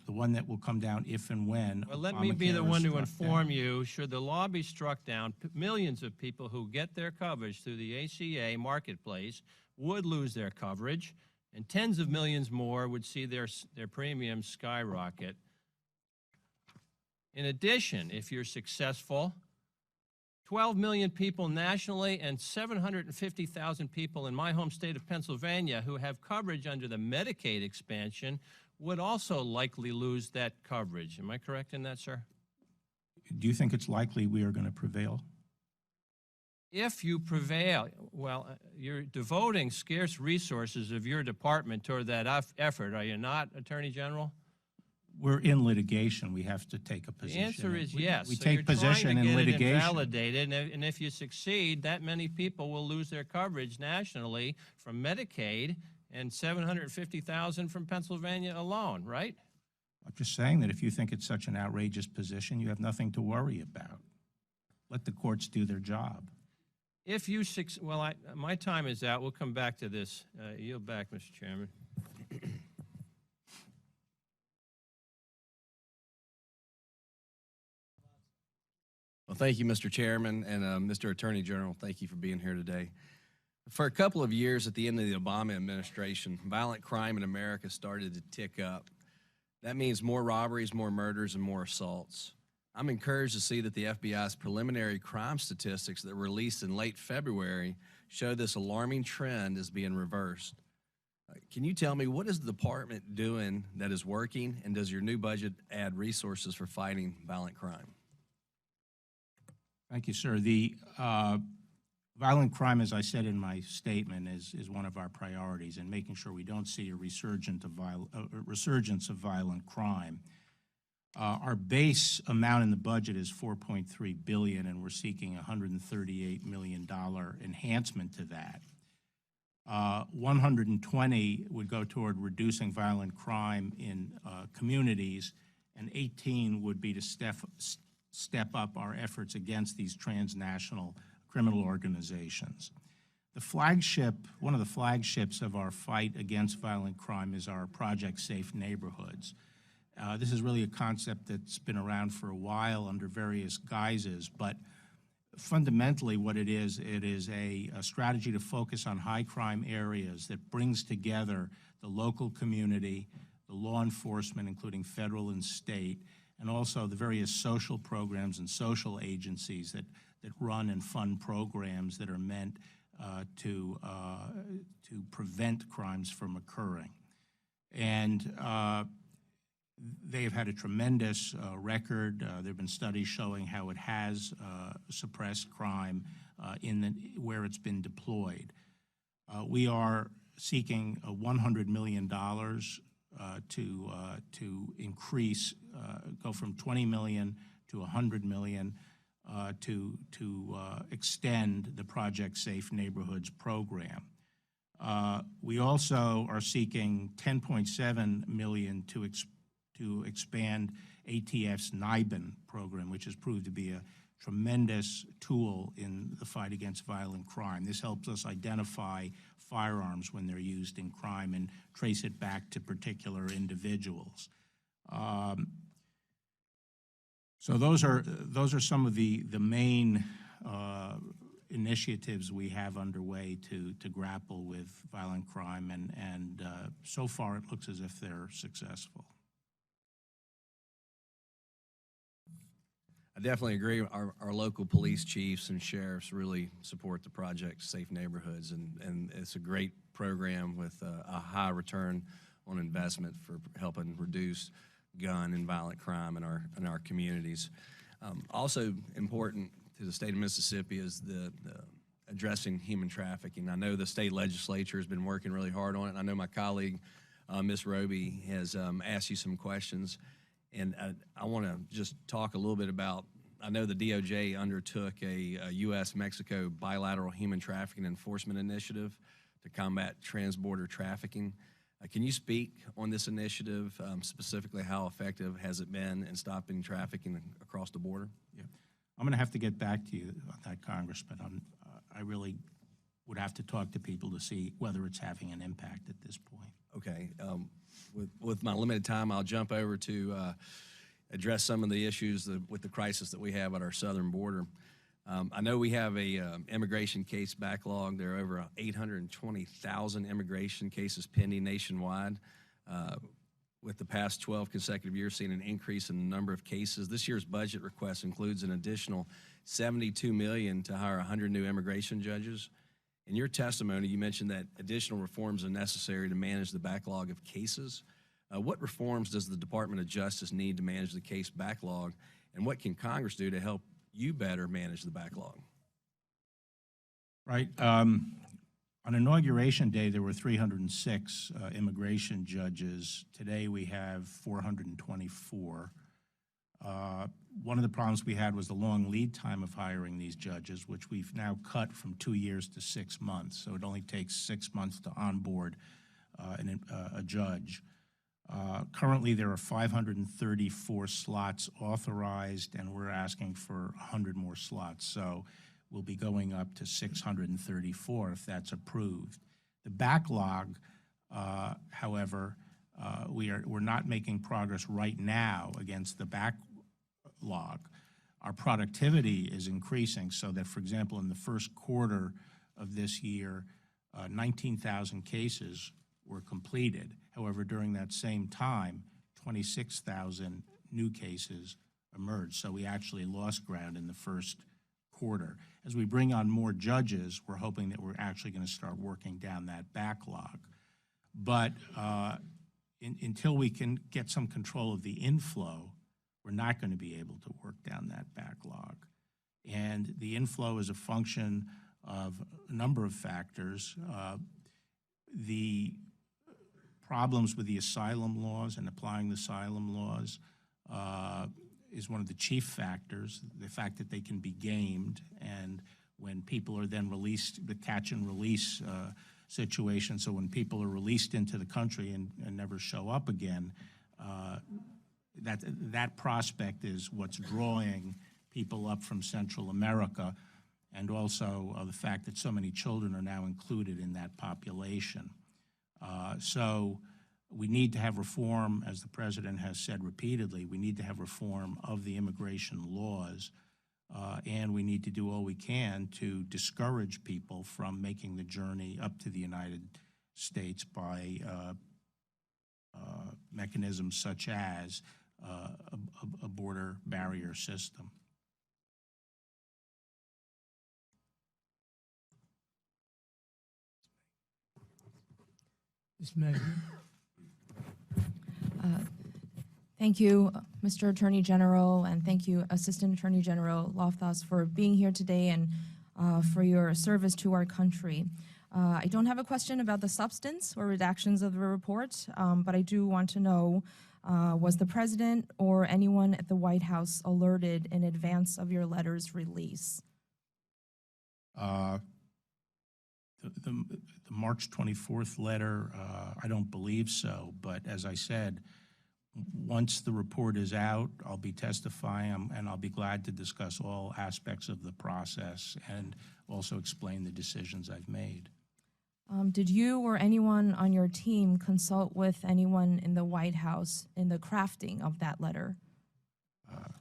The one that will come down if and when. Well, let me be the one to inform you, should the law be struck down, millions of people who get their coverage through the ACA marketplace would lose their coverage, and tens of millions more would see their premiums skyrocket. In addition, if you're successful, 12 million people nationally and 750,000 people in my home state of Pennsylvania who have coverage under the Medicaid expansion would also likely lose that coverage. Am I correct in that, sir? Do you think it's likely we are going to prevail? If you prevail, well, you're devoting scarce resources of your department toward that effort, are you not, Attorney General? We're in litigation. We have to take a The position. answer is We- yes. We So take you're position trying to in get litigation. it invalidated, and if you succeed, that many people will lose their coverage nationally from Medicaid and 750,000 from Pennsylvania alone, right? I'm just saying that if you think it's such an outrageous position, you have nothing to worry about. Let the courts do their job. If you, well, my time is out. We'll come back to this. Yield back, Mr. Chairman. Well, thank you, Mr. Chairman, and Mr. Attorney General, thank you for being here today. For a couple of years at the end of the Obama administration, violent crime in America started to tick up. That means more robberies, more murders, and more assaults. I'm encouraged to see that the FBI's preliminary crime statistics that were released in late February show this alarming trend is being reversed. Can you tell me, what is the department doing that is working, and does your new budget add resources for fighting violent crime? Thank you, sir. The violent crime, as I said in my statement, is one of our priorities, and making sure we don't see a resurgence of violent crime. Our base amount in the budget is $4.3 billion, and we're seeking a $138 million enhancement to that. 120 would go toward reducing violent crime in communities, and 18 would be to step up our efforts against these transnational criminal organizations. One of the flagships of our fight against violent crime is our Project Safe Neighborhoods. This is really a concept that's been around for a while under various guises, but fundamentally what it is a strategy to focus on high crime areas that brings together the local community, the law enforcement, including federal and state, and also the various social programs and social agencies that run and fund programs that are meant to prevent crimes from occurring. And they have had a tremendous record. There have been studies showing how it has suppressed crime where it's been deployed. We are seeking $100 million to increase, go from 20 million to 100 million to extend the Project Safe Neighborhoods program. We also are seeking 10.7 million to expand ATF's NIBIN program, which has proved to be a tremendous tool in the fight against violent crime. This helps us identify firearms when they're used in crime and trace it back to particular individuals. So those are some of the main initiatives we have underway to grapple with violent crime, and so far it looks as if they're successful. I definitely agree. Our local police chiefs and sheriffs really support the Project Safe Neighborhoods, and it's a great program with a high return on investment for helping reduce gun and violent crime in our communities. Also important to the state of Mississippi is the addressing human trafficking. I know the state legislature has been working really hard on it. I know my colleague, Ms. Roby, has asked you some questions. And I want to just talk a little bit about, I know the DOJ undertook a U.S.-Mexico bilateral human trafficking enforcement initiative to combat transborder trafficking. Can you speak on this initiative, specifically how effective has it been in stopping trafficking across the border? Yeah. I'm going to have to get back to you on that, Congressman. I really would have to talk to people to see whether it's having an impact at this point. Okay. With my limited time, I'll jump over to address some of the issues with the crisis that we have at our southern border. I know we have a immigration case backlog. There are over 820,000 immigration cases pending nationwide. With the past 12 consecutive years seeing an increase in the number of cases. This year's budget request includes an additional $72 million to hire 100 new immigration judges. In your testimony, you mentioned that additional reforms are necessary to manage the backlog of cases. What reforms does the Department of Justice need to manage the case backlog, and what can Congress do to help you better manage the backlog? Right. On Inauguration Day, there were 306 immigration judges. Today, we have 424. One of the problems we had was the long lead time of hiring these judges, which we've now cut from 2 years to 6 months. So it only takes 6 months to onboard a judge. Currently, there are 534 slots authorized, and we're asking for 100 more slots. So we'll be going up to 634 if that's approved. The backlog, however, we're not making progress right now against the backlog. Our productivity is increasing so that, for example, in the first quarter of this year, 19,000 cases were completed. However, during that same time, 26,000 new cases emerged. So we actually lost ground in the first quarter. As we bring on more judges, we're hoping that we're actually going to start working down that backlog. But until we can get some control of the inflow, we're not going to be able to work down that backlog. And the inflow is a function of a number of factors. The problems with the asylum laws and applying the asylum laws is one of the chief factors, the fact that they can be gamed, and when people are then released, the catch and release situation, so when people are released into the country and never show up again, that prospect is what's drawing people up from Central America, and also the fact that so many children are now included in that population. So we need to have reform, as the President has said repeatedly, we need to have reform of the immigration laws, and we need to do all we can to discourage people from making the journey up to the United States by mechanisms such as a border barrier system. Ms. Maggie? Thank you, Mr. Attorney General, and thank you, Assistant Attorney General Loftus, for being here today and for your service to our country. I don't have a question about the substance or redactions of the report, but I do want to know, was the President or anyone at the White House alerted in advance of your letter's release? The March 24th letter, I don't believe so, but as I said, once the report is out, I'll be testifying, and I'll be glad to discuss all aspects of the process and also explain the decisions I've made. Did you or anyone on your team consult with anyone in the White House in the crafting of that letter? Are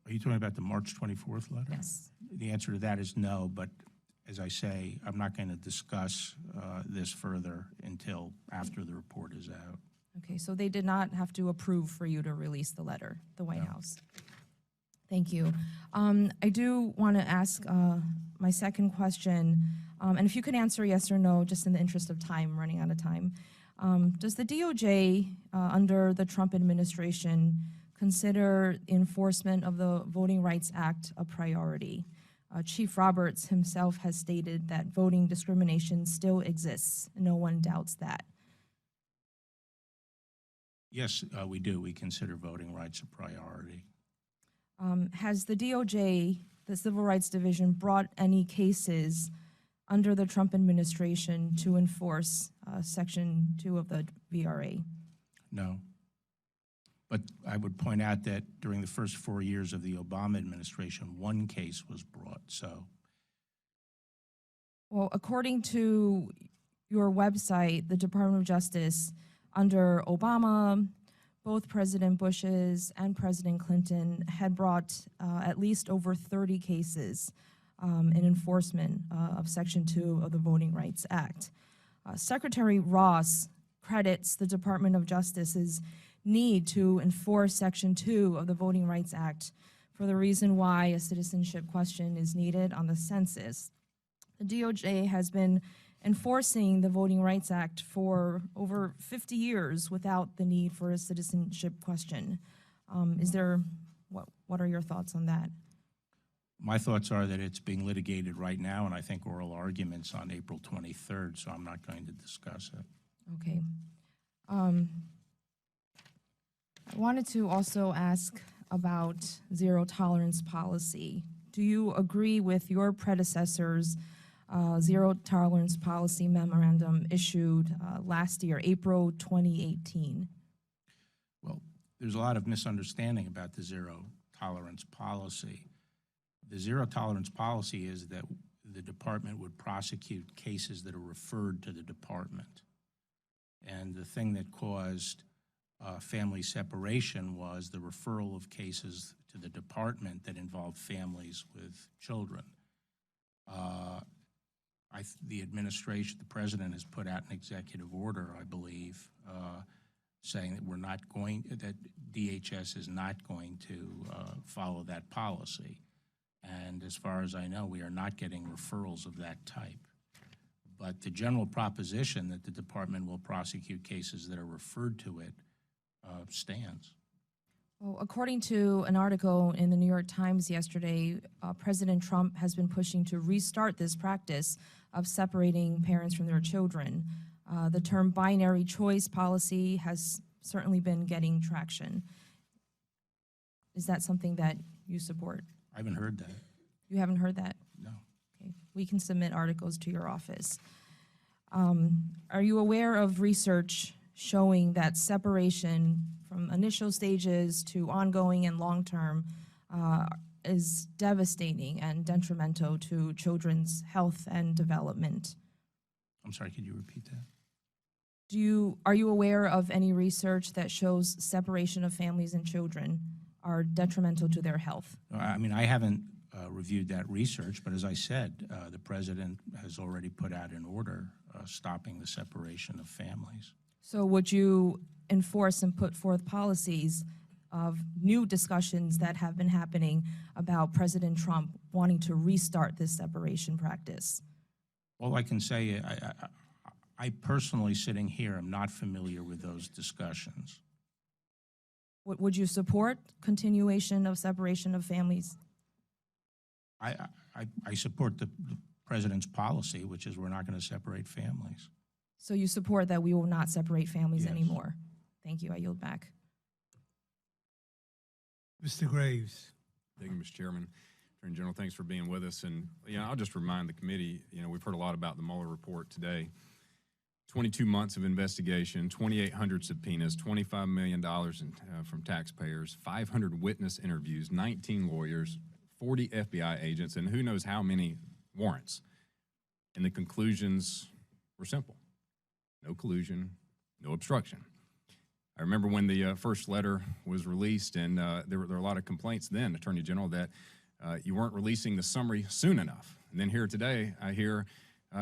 you talking about the March 24th letter? Yes. The answer to that is no, but as I say, I'm not going to discuss this further until after the report is out. Okay, so they did not have to approve for you to release the letter, the White House. Thank you. I do want to ask my second question, and if you could answer yes or no, just in the interest of time, running out of time. Does the DOJ, under the Trump administration, consider enforcement of the Voting Rights Act a priority? Chief Roberts himself has stated that voting discrimination still exists. No one doubts that. Yes, we do. We consider voting rights a priority. Has the DOJ, the Civil Rights Division, brought any cases under the Trump administration to enforce Section 2 of the VRA? No. But I would point out that during the first 4 years of the Obama administration, one case was brought, so. Well, according to your website, the Department of Justice, under Obama, both President Bush's and President Clinton had brought at least over 30 cases in enforcement of Section 2 of the Voting Rights Act. Secretary Ross credits the Department of Justice's need to enforce Section 2 of the Voting Rights Act for the reason why a citizenship question is needed on the census. The DOJ has been enforcing the Voting Rights Act for over 50 years without the need for a citizenship question. What are your thoughts on that? My thoughts are that it's being litigated right now, and I think oral arguments on April 23rd, so I'm not going to discuss it. Okay. I wanted to also ask about zero tolerance policy. Do you agree with your predecessor's zero tolerance policy memorandum issued last year, April 2018? Well, there's a lot of misunderstanding about the zero tolerance policy. The zero tolerance policy is that the department would prosecute cases that are referred to the department. And the thing that caused family separation was the referral of cases to the department that involved families with children. The administration, the president has put out an executive order, I believe, saying that that DHS is not going to follow that policy. And as far as I know, we are not getting referrals of that type. But the general proposition that the department will prosecute cases that are referred to it stands. Well, according to an article in the New York Times yesterday, President Trump has been pushing to restart this practice of separating parents from their children. The term binary choice policy has certainly been getting traction. Is that something that you support? I haven't heard that. You haven't heard that? No. Okay. We can submit articles to your office. Are you aware of research showing that separation from initial stages to ongoing and long-term is devastating and detrimental to children's health and development? I'm sorry, could you repeat that? Are you aware of any research that shows separation of families and children are detrimental to their health? I mean, I haven't reviewed that research, but as I said, the president has already put out an order stopping the separation of families. So would you enforce and put forth policies of new discussions that have been happening about President Trump wanting to restart this separation practice? All I can say, I personally, sitting here, am not familiar with those discussions. Would you support continuation of separation of families? I support the president's policy, which is we're not going to separate families. So you support that we will not separate families Yes. anymore? Thank you. I yield back. Mr. Graves. Thank you, Mr. Chairman. Attorney General, thanks for being with us. And, I'll just remind the committee, we've heard a lot about the Mueller report today. 22 months of investigation, 2,800 subpoenas, $25 million from taxpayers, 500 witness interviews, 19 lawyers, 40 FBI agents, and who knows how many warrants. And the conclusions were simple. No collusion, no obstruction. I remember when the first letter was released, and there were a lot of complaints then, Attorney General, that you weren't releasing the summary soon enough. And then here today, I hear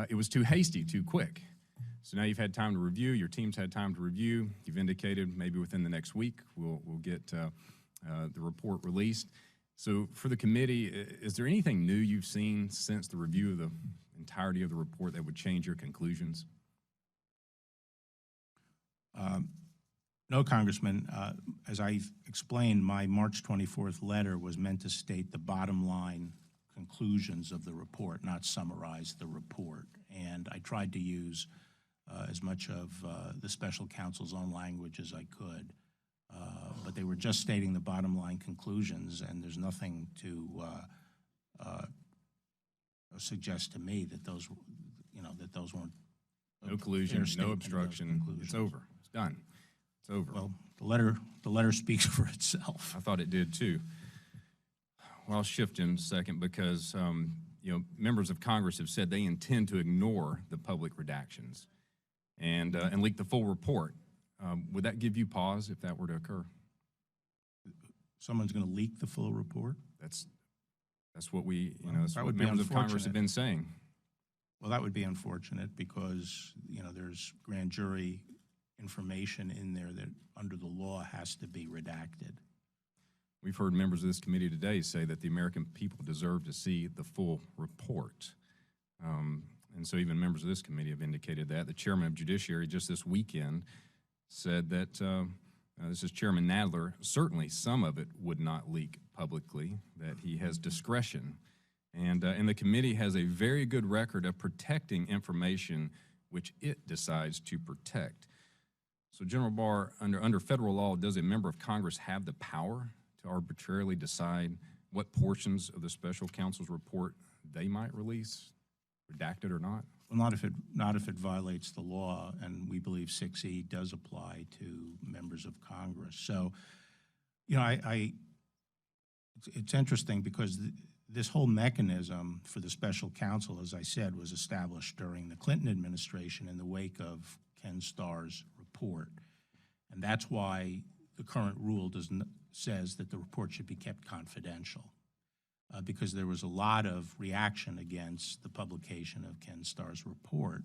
it was too hasty, too quick. So now you've had time to review, your team's had time to review. You've indicated maybe within the next week we'll get the report released. So for the committee, is there anything new you've seen since the review of the entirety of the report that would change your conclusions? No, Congressman. As I explained, my March 24th letter was meant to state the bottom line conclusions of the report, not summarize the report. And I tried to use as much of the special counsel's own language as I could. But they were just stating the bottom line conclusions, and there's nothing to suggest to me that those, that those weren't. No collusion, no obstruction. It's over. It's done. It's over. Well, the letter speaks for itself. I thought it did too. Well, I'll shift in a second because members of Congress have said they intend to ignore the public redactions and leak the full report. Would that give you pause if that were to occur? Someone's going to leak the full report? That's what that's that what would be members of Congress have unfortunate. been saying. Well, that would be unfortunate because, there's grand jury information in there that under the law has to be redacted. We've heard members of this committee today say that the American people deserve to see the full report. And so even members of this committee have indicated that. The chairman of Judiciary just this weekend said that, this is Chairman Nadler, certainly some of it would not leak publicly, that he has discretion And the committee has a very good record of protecting information which it decides to protect. So, General Barr, under federal law, does a member of Congress have the power to arbitrarily decide what portions of the special counsel's report they might release, redacted or not? Well, not if it violates the law, and we believe 6E does apply to members of Congress. So, you know, it's interesting because this whole mechanism for the special counsel, as I said, was established during the Clinton administration in the wake of Ken Starr's report. And that's why the current rule says that the report should be kept confidential, because there was a lot of reaction against the publication of Ken Starr's report.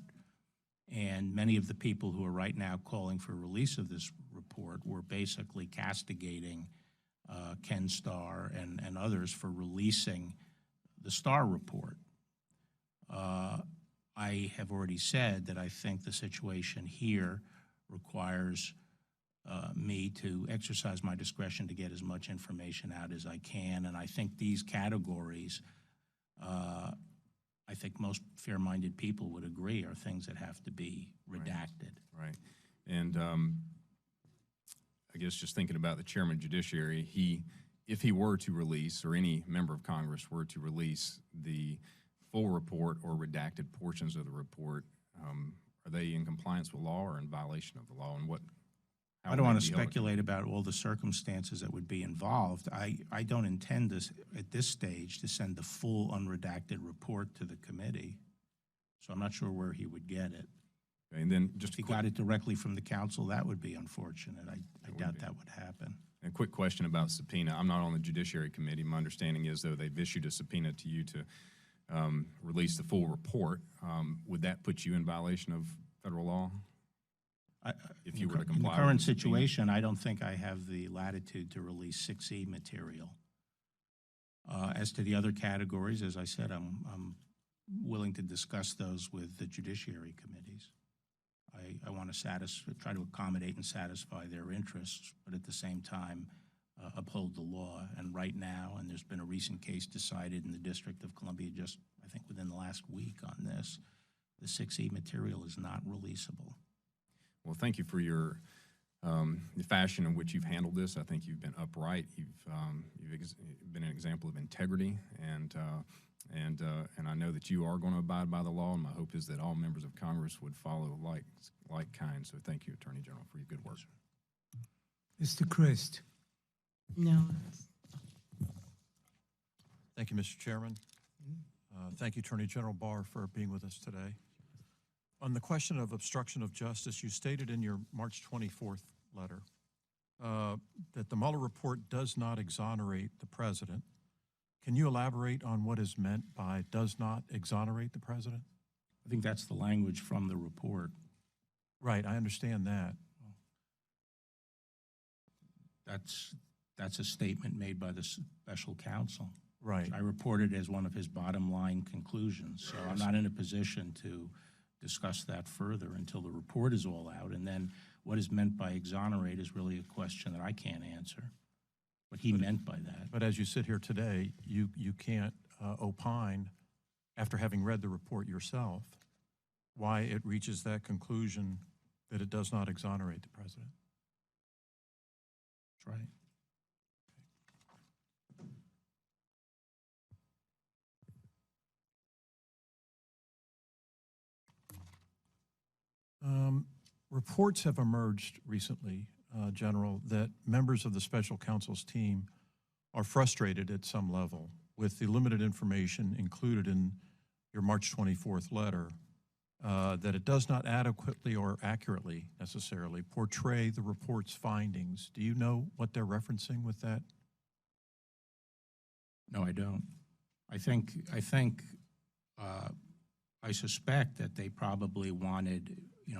And many of the people who are right now calling for release of this report were basically castigating Ken Starr and others for releasing the Starr report. I have already said that I think the situation here requires me to exercise my discretion to get as much information out as I can, and I think these categories, I think most fair-minded people would agree, are things that have to be redacted. Right. And I guess just thinking about the chairman of judiciary, if he were to release, or any member of Congress were to release the full report or redacted portions of the report, are they in compliance with law or in violation of the law? And I don't want to speculate about all the circumstances that would be involved. I don't intend at this stage to send the full unredacted report to the committee, so I'm not sure where he would get it. Okay, and then just if he got it directly from the council, that would be unfortunate. I doubt that would happen. a quick question about subpoena. I'm not on the Judiciary Committee. My understanding is, though, they've issued a subpoena to you to release the full report. Would that put you in violation of federal law? If you were to comply in the with current the subpoena? situation, I don't think I have the latitude to release 6E material. As to the other categories, as I said, I'm willing to discuss those with the judiciary committees. I want to try to accommodate and satisfy their interests, but at the same time uphold the law. And right now, and there's been a recent case decided in the District of Columbia just, I think, within the last week on this, the 6E material is not releasable. Well, thank you for your the fashion in which you've handled this. I think you've been upright. You've been an example of integrity, and I know that you are going to abide by the law. And my hope is that all members of Congress would follow like kind. So, thank you, Attorney General, for your good work. Mr. Christ. No. Thank you, Mr. Chairman. Thank you, Attorney General Barr, for being with us today. On the question of obstruction of justice, you stated in your March 24th letter that the Mueller report does not exonerate the president. Can you elaborate on what is meant by does not exonerate the president? I think that's the language from the report. Right, I understand that. That's a statement made by the special counsel. Right. I reported as one of his bottom line conclusions. So I'm not in a position to discuss that further until the report is all out. And then what is meant by exonerate is really a question that I can't answer. What he meant by that. But as you sit here today, you can't opine, after having read the report yourself, why it reaches that conclusion that it does not exonerate the president. That's right. Reports have emerged recently, General, that members of the special counsel's team are frustrated at some level with the limited information included in your March 24th letter, that it does not adequately or accurately necessarily portray the report's findings. Do you know what they're referencing with that? No, I don't. I suspect that they probably wanted,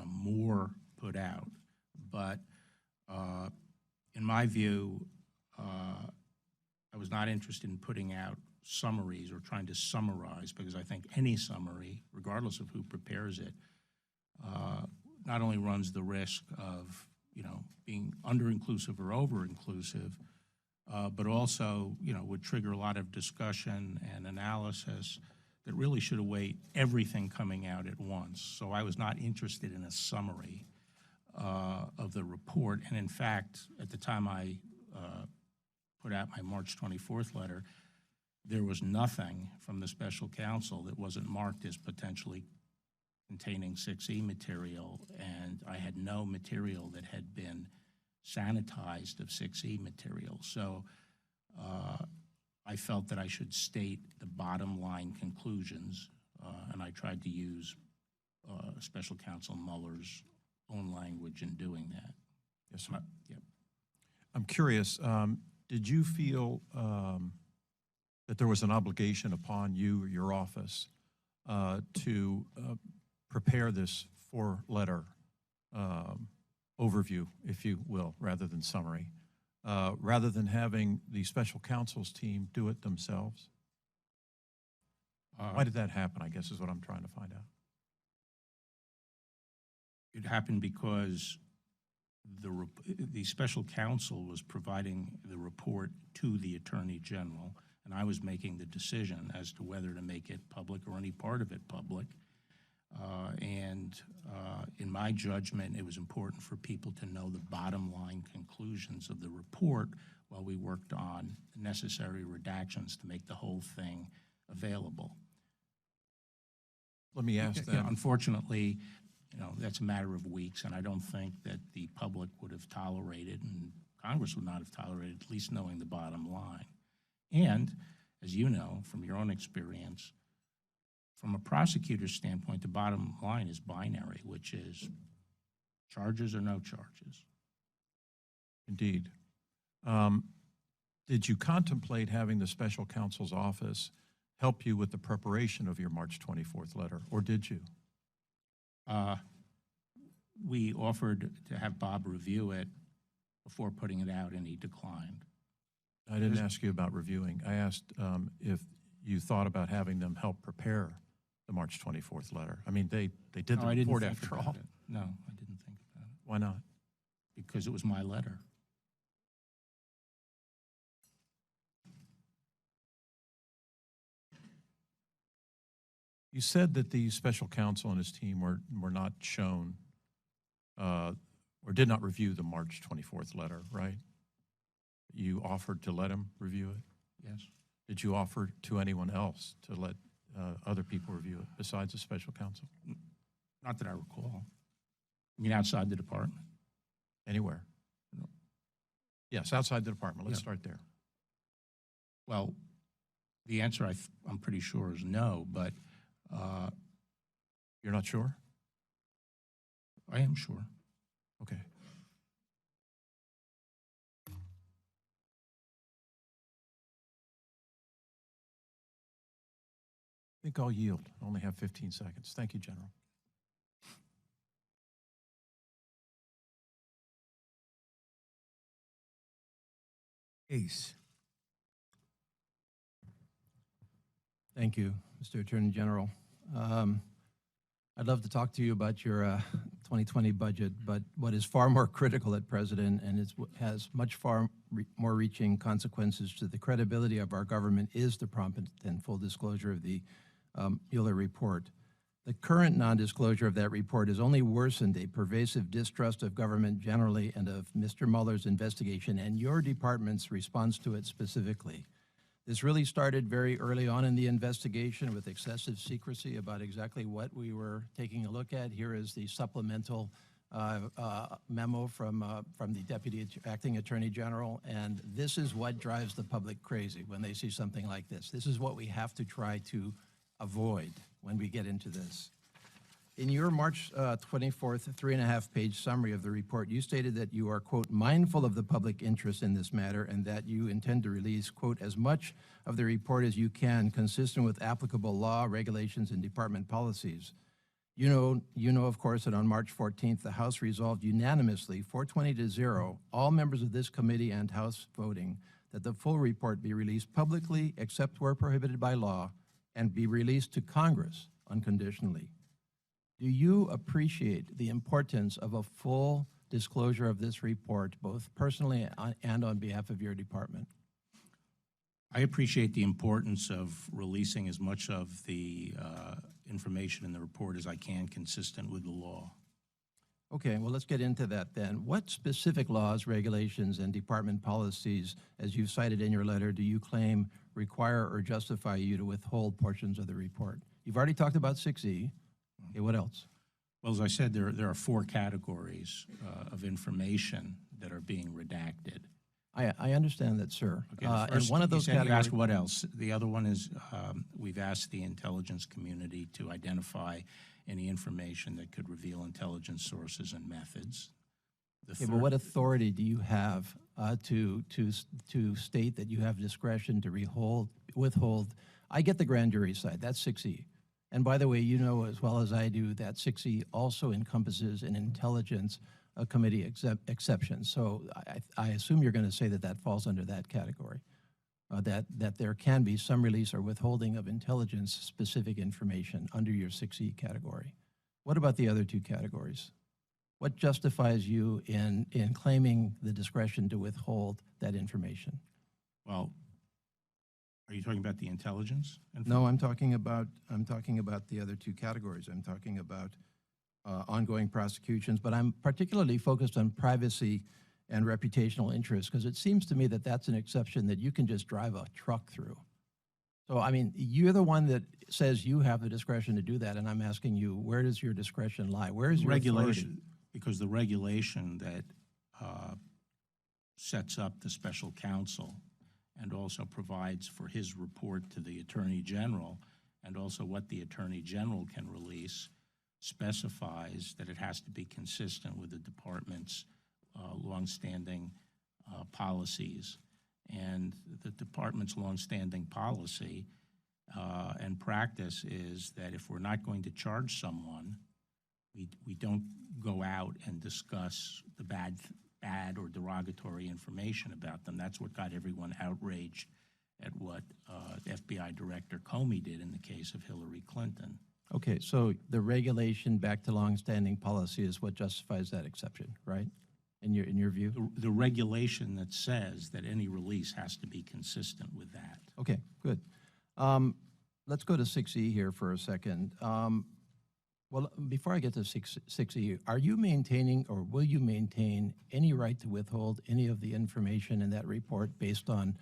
more put out. But in my view, I was not interested in putting out summaries or trying to summarize, because I think any summary, regardless of who prepares it, not only runs the risk of, being under-inclusive or over-inclusive, but also, would trigger a lot of discussion and analysis that really should await everything coming out at once. So I was not interested in a summary of the report. And in fact, at the time I put out my March 24th letter, there was nothing from the special counsel that wasn't marked as potentially containing 6E material, and I had no material that had been sanitized of 6E material. So I felt that I should state the bottom line conclusions, and I tried to use Special Counsel Mueller's own language in doing that. Yes, sir. Yep. I'm curious, did you feel that there was an obligation upon you or your office to prepare this four-letter overview, if you will, rather than summary, rather than having the special counsel's team do it themselves? Why did that happen, I guess, is what I'm trying to find out. It happened because the special counsel was providing the report to the Attorney General, and I was making the decision as to whether to make it public or any part of it public. In my judgment, it was important for people to know the bottom line conclusions of the report while we worked on the necessary redactions to make the whole thing available. Let me ask Yeah, them. unfortunately, that's a matter of weeks, and I don't think that the public would have tolerated, and Congress would not have tolerated, at least knowing the bottom line. And, as you know from your own experience, from a prosecutor's standpoint, the bottom line is binary, which is charges or no charges. Indeed. Did you contemplate having the special counsel's office help you with the preparation of your March 24th letter, or did you? We offered to have Bob review it before putting it out, and he declined. I didn't ask you about reviewing. I asked if you thought about having them help prepare the March 24th letter. I mean, they did the I didn't report think after about all. it. No, I didn't think about it. Why not? Because it was my letter. You said that the special counsel and his team were not shown or did not review the March 24th letter, right? You offered to let him review it? Yes. Did you offer to anyone else to let other people review it besides the special counsel? Not that I recall. I mean, outside the department? Anywhere? No. Yes, outside the department. Let's Yeah. start there. Well, the answer I'm pretty sure is no, but You're not sure? I am sure. Okay. I think I'll yield. I only have 15 seconds. Thank you, General. Ace. Thank you, Mr. Attorney General. I'd love to talk to you about your 2020 budget, but what is far more critical at present and has much more reaching consequences to the credibility of our government is the prompt and full disclosure of the Mueller report. The current non-disclosure of that report has only worsened a pervasive distrust of government generally and of Mr. Mueller's investigation and your department's response to it specifically. This really started very early on in the investigation with excessive secrecy about exactly what we were taking a look at. Here is the supplemental memo from the Deputy Acting Attorney General, and this is what drives the public crazy when they see something like this. This is what we have to try to avoid when we get into this. In your March 24th 3.5-page summary of the report, you stated that you are, quote, mindful of the public interest in this matter and that you intend to release, quote, as much of the report as you can consistent with applicable law, regulations, and department policies. You know, of course, that on March 14th, the House resolved unanimously, 420-0, all members of this committee and House voting, that the full report be released publicly except where prohibited by law and be released to Congress unconditionally. Do you appreciate the importance of a full disclosure of this report, both personally and on behalf of your department? I appreciate the importance of releasing as much of the information in the report as I can, consistent with the law. Okay, well, let's get into that then. What specific laws, regulations, and department policies, as you've cited in your letter, do you claim require or justify you to withhold portions of the report? You've already talked about 6E. Okay, what else? Well, as I said, there are 4 categories of information that are being redacted. I understand that, sir. Okay, And one of those you categories. asked what else. The other one is we've asked the intelligence community to identify any information that could reveal intelligence sources and methods. Okay, but what authority do you have to state that you have discretion to withhold? I get the grand jury side. That's 6E. And by the way, you know as well as I do that 6E also encompasses an intelligence committee exception. So I assume you're going to say that that falls under that category, that there can be some release or withholding of intelligence-specific information under your 6E category. What about the other 2 categories? What justifies you in claiming the discretion to withhold that information? Well, are you talking about the intelligence? No, I'm talking about the other 2 categories. I'm talking about ongoing prosecutions, but I'm particularly focused on privacy and reputational interests because it seems to me that that's an exception that you can just drive a truck through. So, I mean, you're the one that says you have the discretion to do that, and I'm asking you, where does your discretion lie? Where is your regulation? authority? Because the regulation that sets up the special counsel and also provides for his report to the Attorney General and also what the Attorney General can release specifies that it has to be consistent with the department's longstanding policies. And the department's longstanding policy and practice is that if we're not going to charge someone, we don't go out and discuss the bad or derogatory information about them. That's what got everyone outraged at what FBI Director Comey did in the case of Hillary Clinton. Okay, so the regulation back to longstanding policy is what justifies that exception, right? In your view? The regulation that says that any release has to be consistent with that. Okay, good. Let's go to 6E here for a second. Well, before I get to 6E, are you maintaining or will you maintain any right to withhold any of the information in that report based on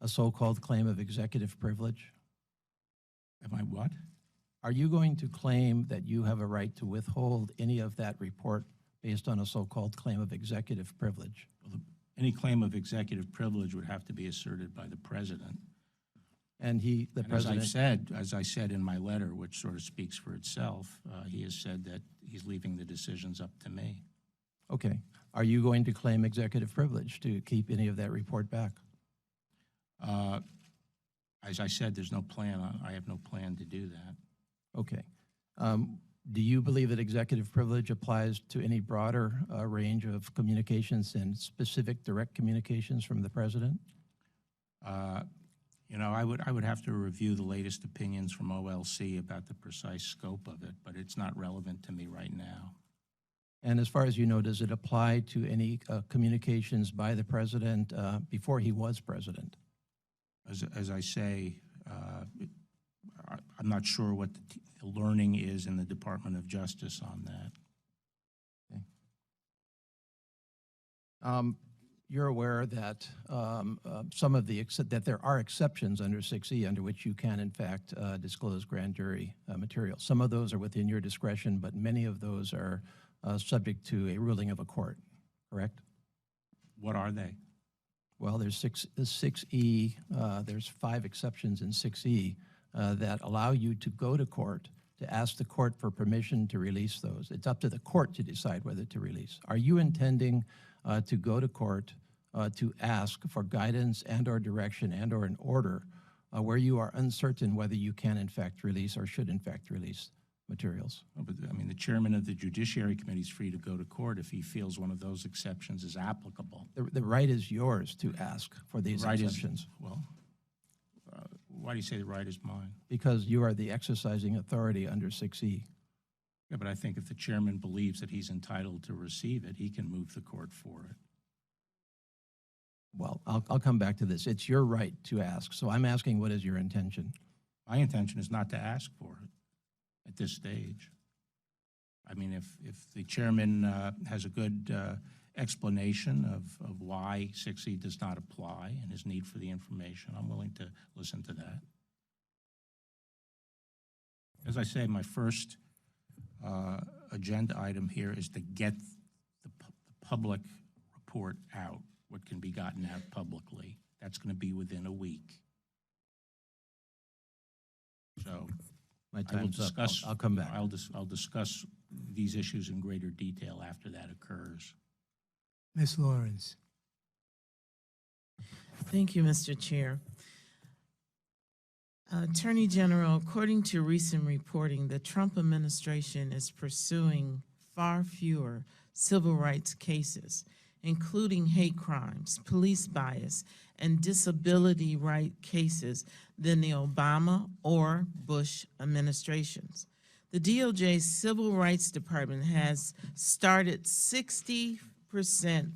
a so-called claim of executive privilege? Am I what? Are you going to claim that you have a right to withhold any of that report based on a so-called claim of executive privilege? Well, any claim of executive privilege would have to be asserted by the president. And president. As I said in my letter, which sort of speaks for itself, he has said that he's leaving the decisions up to me. Okay. Are you going to claim executive privilege to keep any of that report back? As I said, there's no plan. I have no plan to do that. Okay. Do you believe that executive privilege applies to any broader range of communications and specific direct communications from the president? You know, I would have to review the latest opinions from OLC about the precise scope of it, but it's not relevant to me right now. And as far as you know, does it apply to any communications by the president before he was president? As I say, I'm not sure what the learning is in the Department of Justice on that. Okay. You're aware that that there are exceptions under 6E under which you can, in fact, disclose grand jury material. Some of those are within your discretion, but many of those are subject to a ruling of a court, correct? What are they? Well, there's 6E, there's 5 exceptions in 6E that allow you to go to court to ask the court for permission to release those. It's up to the court to decide whether to release. Are you intending to go to court to ask for guidance and or direction and or an order where you are uncertain whether you can in fact release or should in fact release materials? Oh, but I mean, the chairman of the Judiciary Committee is free to go to court if he feels one of those exceptions is applicable. The right is yours to ask for these exceptions. Why do you say the right is mine? Because you are the exercising authority under 6E. Yeah, but I think if the chairman believes that he's entitled to receive it, he can move the court for it. Well, I'll come back to this. It's your right to ask. So I'm asking, what is your intention? My intention is not to ask for it at this stage. I mean, if the chairman has a good explanation of why 6E does not apply and his need for the information, I'm willing to listen to that. As I say, my first agenda item here is to get the public report out, what can be gotten out publicly. That's going to be within a week. So My I will time's up. discuss. I'll come back. I'll discuss these issues in greater detail after that occurs. Ms. Lawrence. Thank you, Mr. Chair. Attorney General, according to recent reporting, the Trump administration is pursuing far fewer civil rights cases, including hate crimes, police bias, and disability right cases than the Obama or Bush administrations. The DOJ's Civil Rights Department has started 60%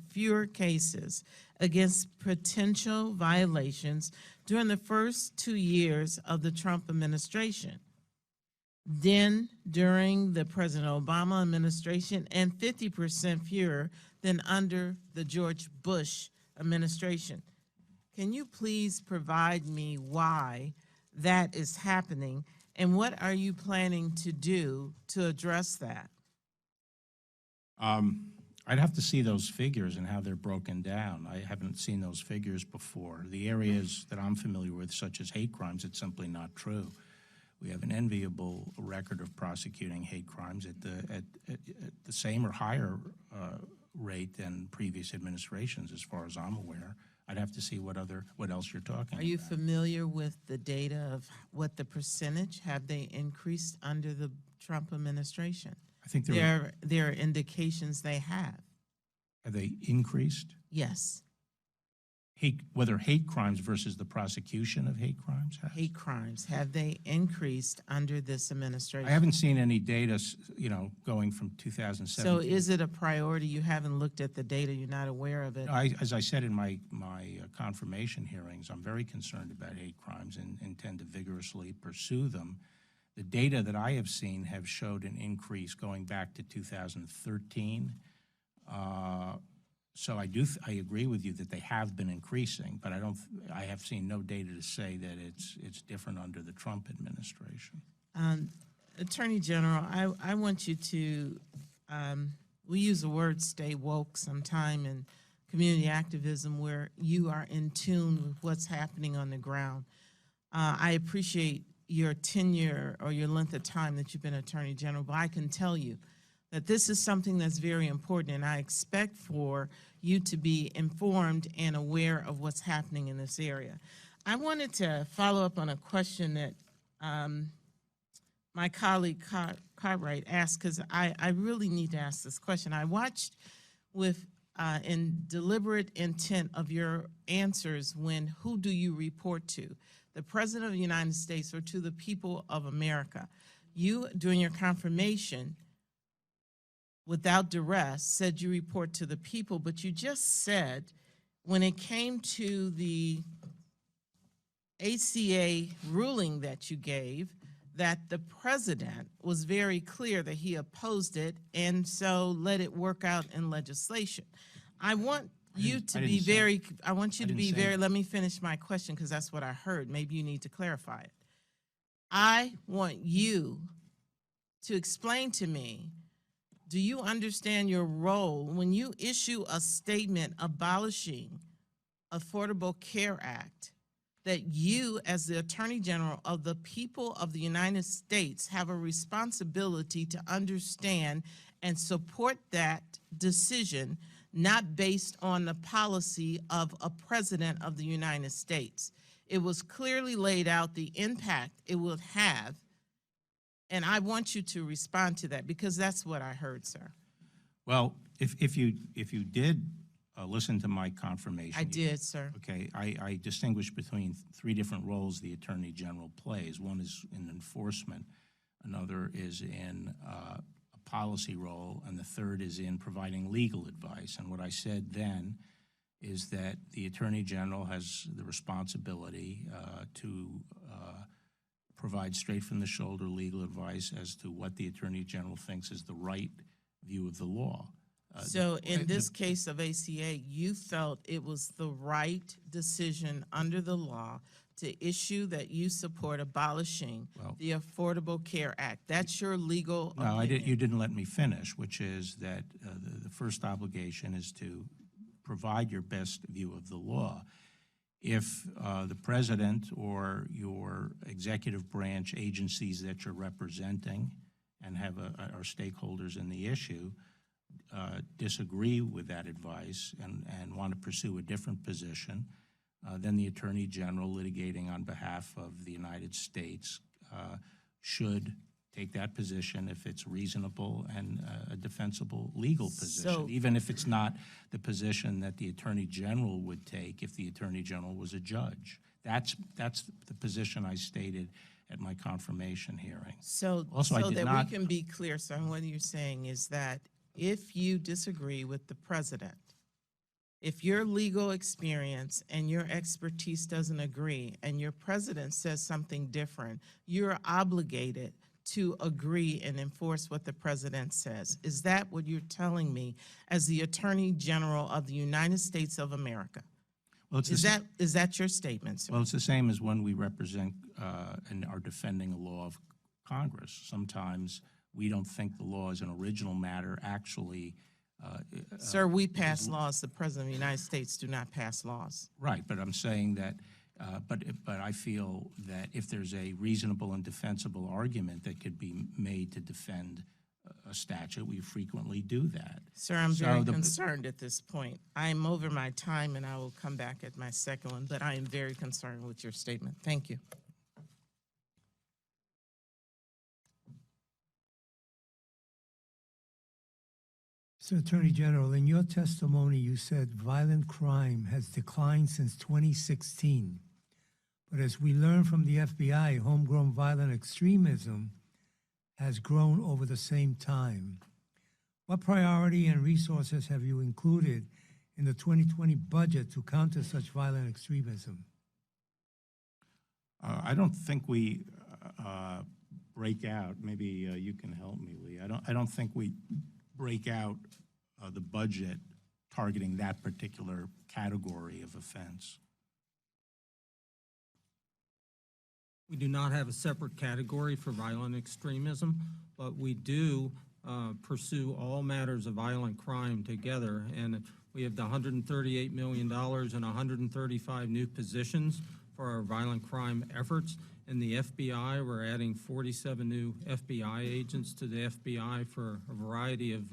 fewer cases against potential violations during the first 2 years of the Trump administration than during the President Obama administration, and 50% fewer than under the George Bush administration. Can you please provide me why that is happening, and what are you planning to do to address that? I'd have to see those figures and how they're broken down. I haven't seen those figures before. The areas that I'm familiar with, such as hate crimes, it's simply not true. We have an enviable record of prosecuting hate crimes at the same or higher rate than previous administrations, as far as I'm aware. I'd have to see what else you're talking about. Are you familiar with the data of what the percentage have they increased under the Trump administration? I think there are indications they have. Have they increased? Yes. Whether hate crimes versus the prosecution of hate crimes has? Hate crimes, have they increased under this administration? I haven't seen any data, going from 2017. So is it a priority? You haven't looked at the data, you're not aware of it? No, as I said in my confirmation hearings, I'm very concerned about hate crimes and intend to vigorously pursue them. The data that I have seen have showed an increase going back to 2013. So I agree with you that they have been increasing, but I have seen no data to say that it's different under the Trump administration. Attorney General, I want you to, we use the word stay woke sometime in community activism, where you are in tune with what's happening on the ground. I appreciate your tenure or your length of time that you've been Attorney General, but I can tell you that this is something that's very important, and I expect for you to be informed and aware of what's happening in this area. I wanted to follow up on a question that my colleague Cartwright asked, because I really need to ask this question. I watched with in deliberate intent of your answers when who do you report to? The President of the United States or to the people of America? You, during your confirmation, without duress, said you report to the people, but you just said when it came to the ACA ruling that you gave, that the president was very clear that he opposed it, and so let it work out in legislation. I want you to be very, I want you to be very, let me finish my question because that's what I heard. Maybe you need to clarify it. I want you to explain to me, do you understand your role when you issue a statement abolishing Affordable Care Act, that you, as the Attorney General of the people of the United States, have a responsibility to understand and support that decision, not based on the policy of a president of the United States. It was clearly laid out the impact it would have, and I want you to respond to that because that's what I heard, sir. Well, if you did listen to my confirmation. I did, sir. Okay, I distinguish between three different roles the Attorney General plays. One is in enforcement, another is in policy role, and the third is in providing legal advice. And what I said then is that the Attorney General has the responsibility to provide straight-from-the-shoulder legal advice as to what the Attorney General thinks is the right view of the law. So in this case of ACA, you felt it was the right decision under the law to issue that you support abolishing the Affordable Care Act. That's your legal opinion. No, you didn't let me finish, which is that the first obligation is to provide your best view of the law. If the president or your executive branch agencies that you're representing and have are stakeholders in the issue disagree with that advice and want to pursue a different position, then the Attorney General litigating on behalf of the United States should take that position if it's reasonable and a defensible legal position, even if it's not the position that the Attorney General would take if the Attorney General was a judge. That's the position I stated at my confirmation hearing. So, also, so that we can be clear, sir, what you're saying is that if you disagree with the president, if your legal experience and your expertise doesn't agree and your president says something different, you're obligated to agree and enforce what the president says. Is that what you're telling me as the Attorney General of the United States of America? Well, is that your statement, sir? Well, it's the same as when we represent and are defending a law of Congress. Sometimes we don't think the law is an original matter. Actually, sir, we pass laws. The President of the United States do not pass laws. Right, but I'm saying that, but I feel that if there's a reasonable and defensible argument that could be made to defend a statute, we frequently do that. Sir, I'm very concerned at this point. I'm over my time, and I will come back at my second one, but I am very concerned with your statement. Thank you. So, Attorney General, in your testimony, you said violent crime has declined since 2016. But as we learned from the FBI, homegrown violent extremism has grown over the same time. What priority and resources have you included in the 2020 budget to counter such violent extremism? I don't think we break out. Maybe you can help me, Lee. I don't think we break out the budget targeting that particular category of offense. We do not have a separate category for violent extremism, but we do pursue all matters of violent crime together. And we have the $138 million and 135 new positions for our violent crime efforts. In the FBI, we're adding 47 new FBI agents to the FBI for a variety of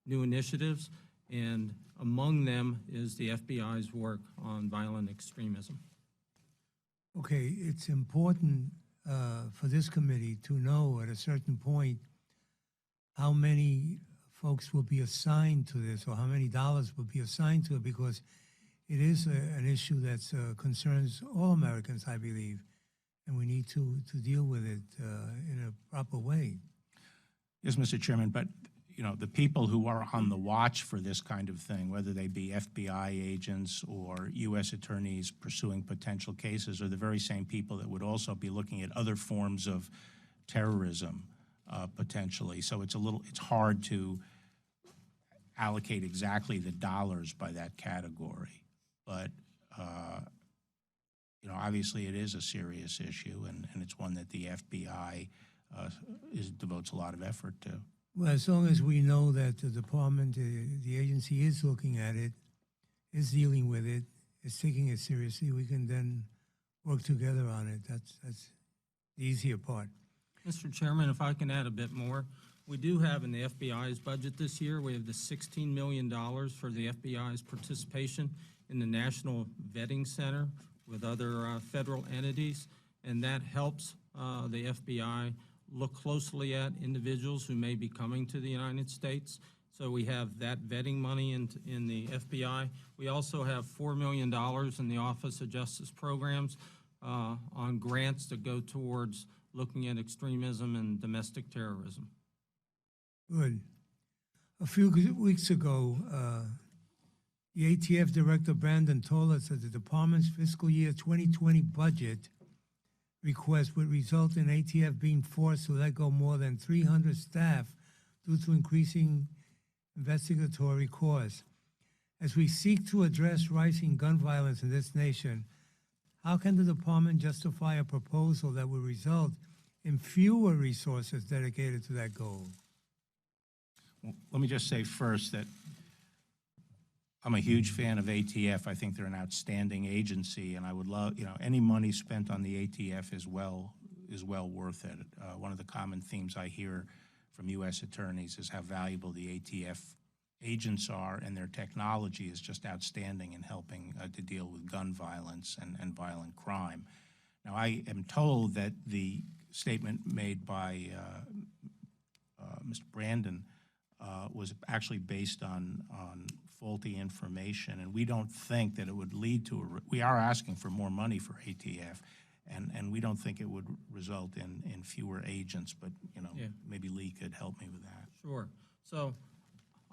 new initiatives, and among them is the FBI's work on violent extremism. Okay, it's important for this committee to know at a certain point how many folks will be assigned to this or how many dollars will be assigned to it, because it is an issue that concerns all Americans, I believe, and we need to deal with it in a proper way. Yes, Mr. Chairman, but you know, the people who are on the watch for this kind of thing, whether they be FBI agents or U.S. attorneys pursuing potential cases, are the very same people that would also be looking at other forms of terrorism potentially. So it's hard to allocate exactly the dollars by that category. But, you know, obviously it is a serious issue, and it's one that the FBI devotes a lot of effort to. Well, as long as we know that the department, the agency is looking at it, is dealing with it, is taking it seriously, we can then work together on it. That's the easier part. Mr. Chairman, if I can add a bit more, we do have in the FBI's budget this year, we have the $16 million for the FBI's participation in the National Vetting Center with other federal entities, and that helps the FBI look closely at individuals who may be coming to the United States. So we have that vetting money in the FBI. We also have $4 million in the Office of Justice Programs on grants that go towards looking at extremism and domestic terrorism. Good. A few weeks ago, the ATF Director Brandon told us that the department's fiscal year 2020 budget request would result in ATF being forced to let go more than 300 staff due to increasing investigatory costs. As we seek to address rising gun violence in this nation, how can the department justify a proposal that would result in fewer resources dedicated to that goal? Well, let me just say first that I'm a huge fan of ATF. I think they're an outstanding agency, and I would love, any money spent on the ATF is well worth it. One of the common themes I hear from U.S. attorneys is how valuable the ATF agents are, and their technology is just outstanding in helping to deal with gun violence and violent crime. Now, I am told that the statement made by Mr. Brandon was actually based on faulty information, and we don't think that it would lead to we are asking for more money for ATF, and we don't think it would result in fewer agents, but Yeah. maybe Lee could help me with that. Sure. So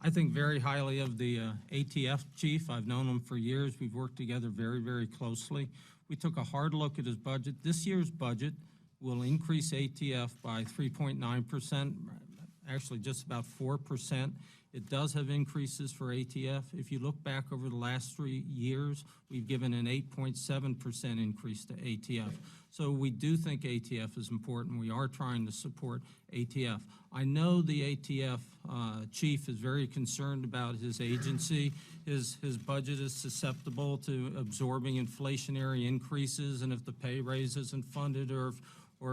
I think very highly of the ATF chief. I've known him for years. We've worked together very, very closely. We took a hard look at his budget. This year's budget will increase ATF by 3.9%, actually just about 4%. It does have increases for ATF. If you look back over the last 3 years, we've given an 8.7% increase to ATF. So we do think ATF is important. We are trying to support ATF. I know the ATF chief is very concerned about his agency. His budget is susceptible to absorbing inflationary increases, and if the pay raise isn't funded or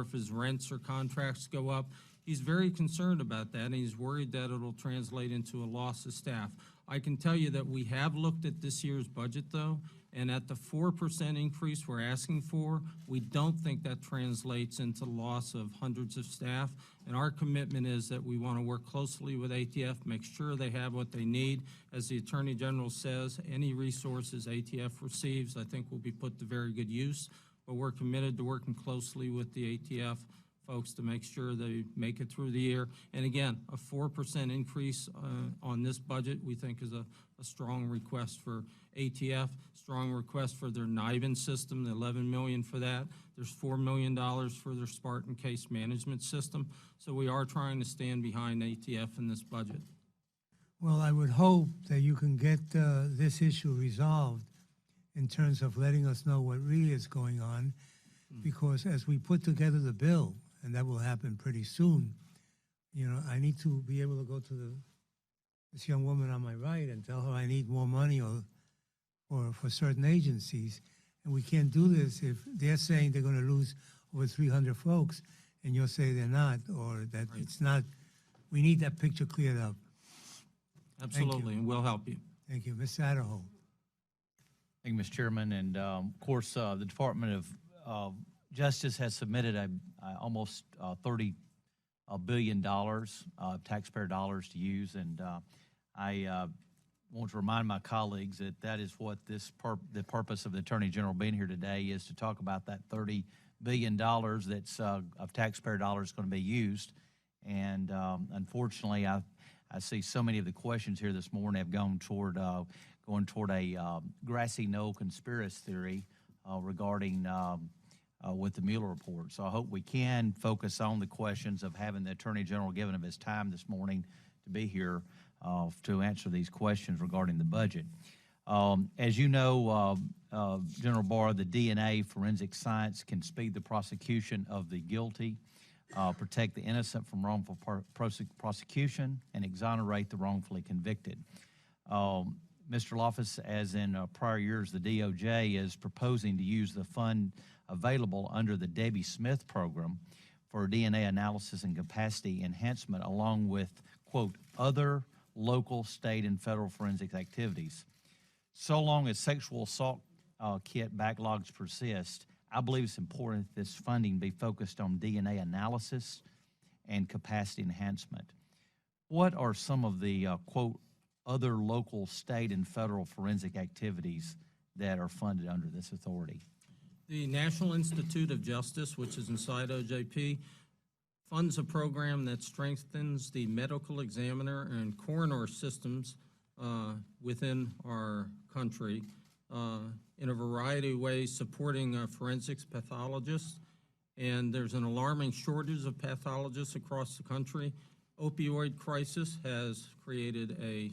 if his rents or contracts go up, he's very concerned about that, and he's worried that it'll translate into a loss of staff. I can tell you that we have looked at this year's budget, though, and at the 4% increase we're asking for, we don't think that translates into loss of hundreds of staff. And our commitment is that we want to work closely with ATF, make sure they have what they need. As the Attorney General says, any resources ATF receives, I think, will be put to very good use. But we're committed to working closely with the ATF folks to make sure they make it through the year. And again, a 4% increase on this budget we think is a strong request for ATF, strong request for their NIBIN system, the $11 million for that. There's $4 million for their Spartan case management system. So we are trying to stand behind ATF in this budget. Well, I would hope that you can get this issue resolved in terms of letting us know what really is going on, because as we put together the bill, and that will happen pretty soon, I need to be able to go to this young woman on my right and tell her I need more money or for certain agencies. And we can't do this if they're saying they're going to lose over 300 folks and you'll say they're not, or that it's not. We need that picture cleared up. Absolutely, and we'll help you. Thank you. Ms. Sadaho. Thank you, Mr. Chairman. And of course, the Department of Justice has submitted almost $30 billion of taxpayer dollars to use, and I want to remind my colleagues that is what the purpose of the Attorney General being here today is, to talk about that $30 billion that's of taxpayer dollars going to be used. And unfortunately, I see so many of the questions here this morning have gone toward a grassy knoll conspiracy theory regarding with the Mueller report. So I hope we can focus on the questions of having the Attorney General giving him his time this morning to be here to answer these questions regarding the budget. As you know, General Barr, the DNA forensic science can speed the prosecution of the guilty, protect the innocent from wrongful prosecution, and exonerate the wrongfully convicted. Mr. Loftus, as in prior years, the DOJ is proposing to use the fund available under the Debbie Smith program for DNA analysis and capacity enhancement, along with, quote, other local, state, and federal forensic activities. So long as sexual assault kit backlogs persist, I believe it's important that this funding be focused on DNA analysis and capacity enhancement. What are some of the, quote, other local, state, and federal forensic activities that are funded under this authority? The National Institute of Justice, which is inside OJP, funds a program that strengthens the medical examiner and coroner systems within our country in a variety of ways, supporting forensics pathologists. And there's an alarming shortage of pathologists across the country. Opioid crisis has created a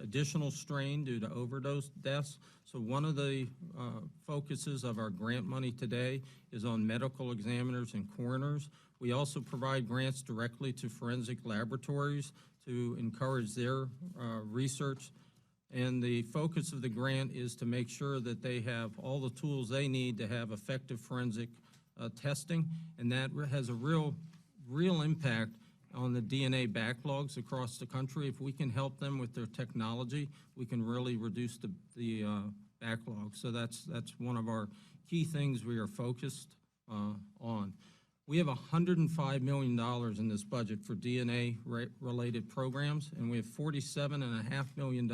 additional strain due to overdose deaths. So one of the focuses of our grant money today is on medical examiners and coroners. We also provide grants directly to forensic laboratories to encourage their research. And the focus of the grant is to make sure that they have all the tools they need to have effective forensic testing, and that has a real impact on the DNA backlogs across the country. If we can help them with their technology, we can really reduce the backlog. So that's one of our key things we are focused on. We have $105 million in this budget for DNA-related programs, and we have $47.5 million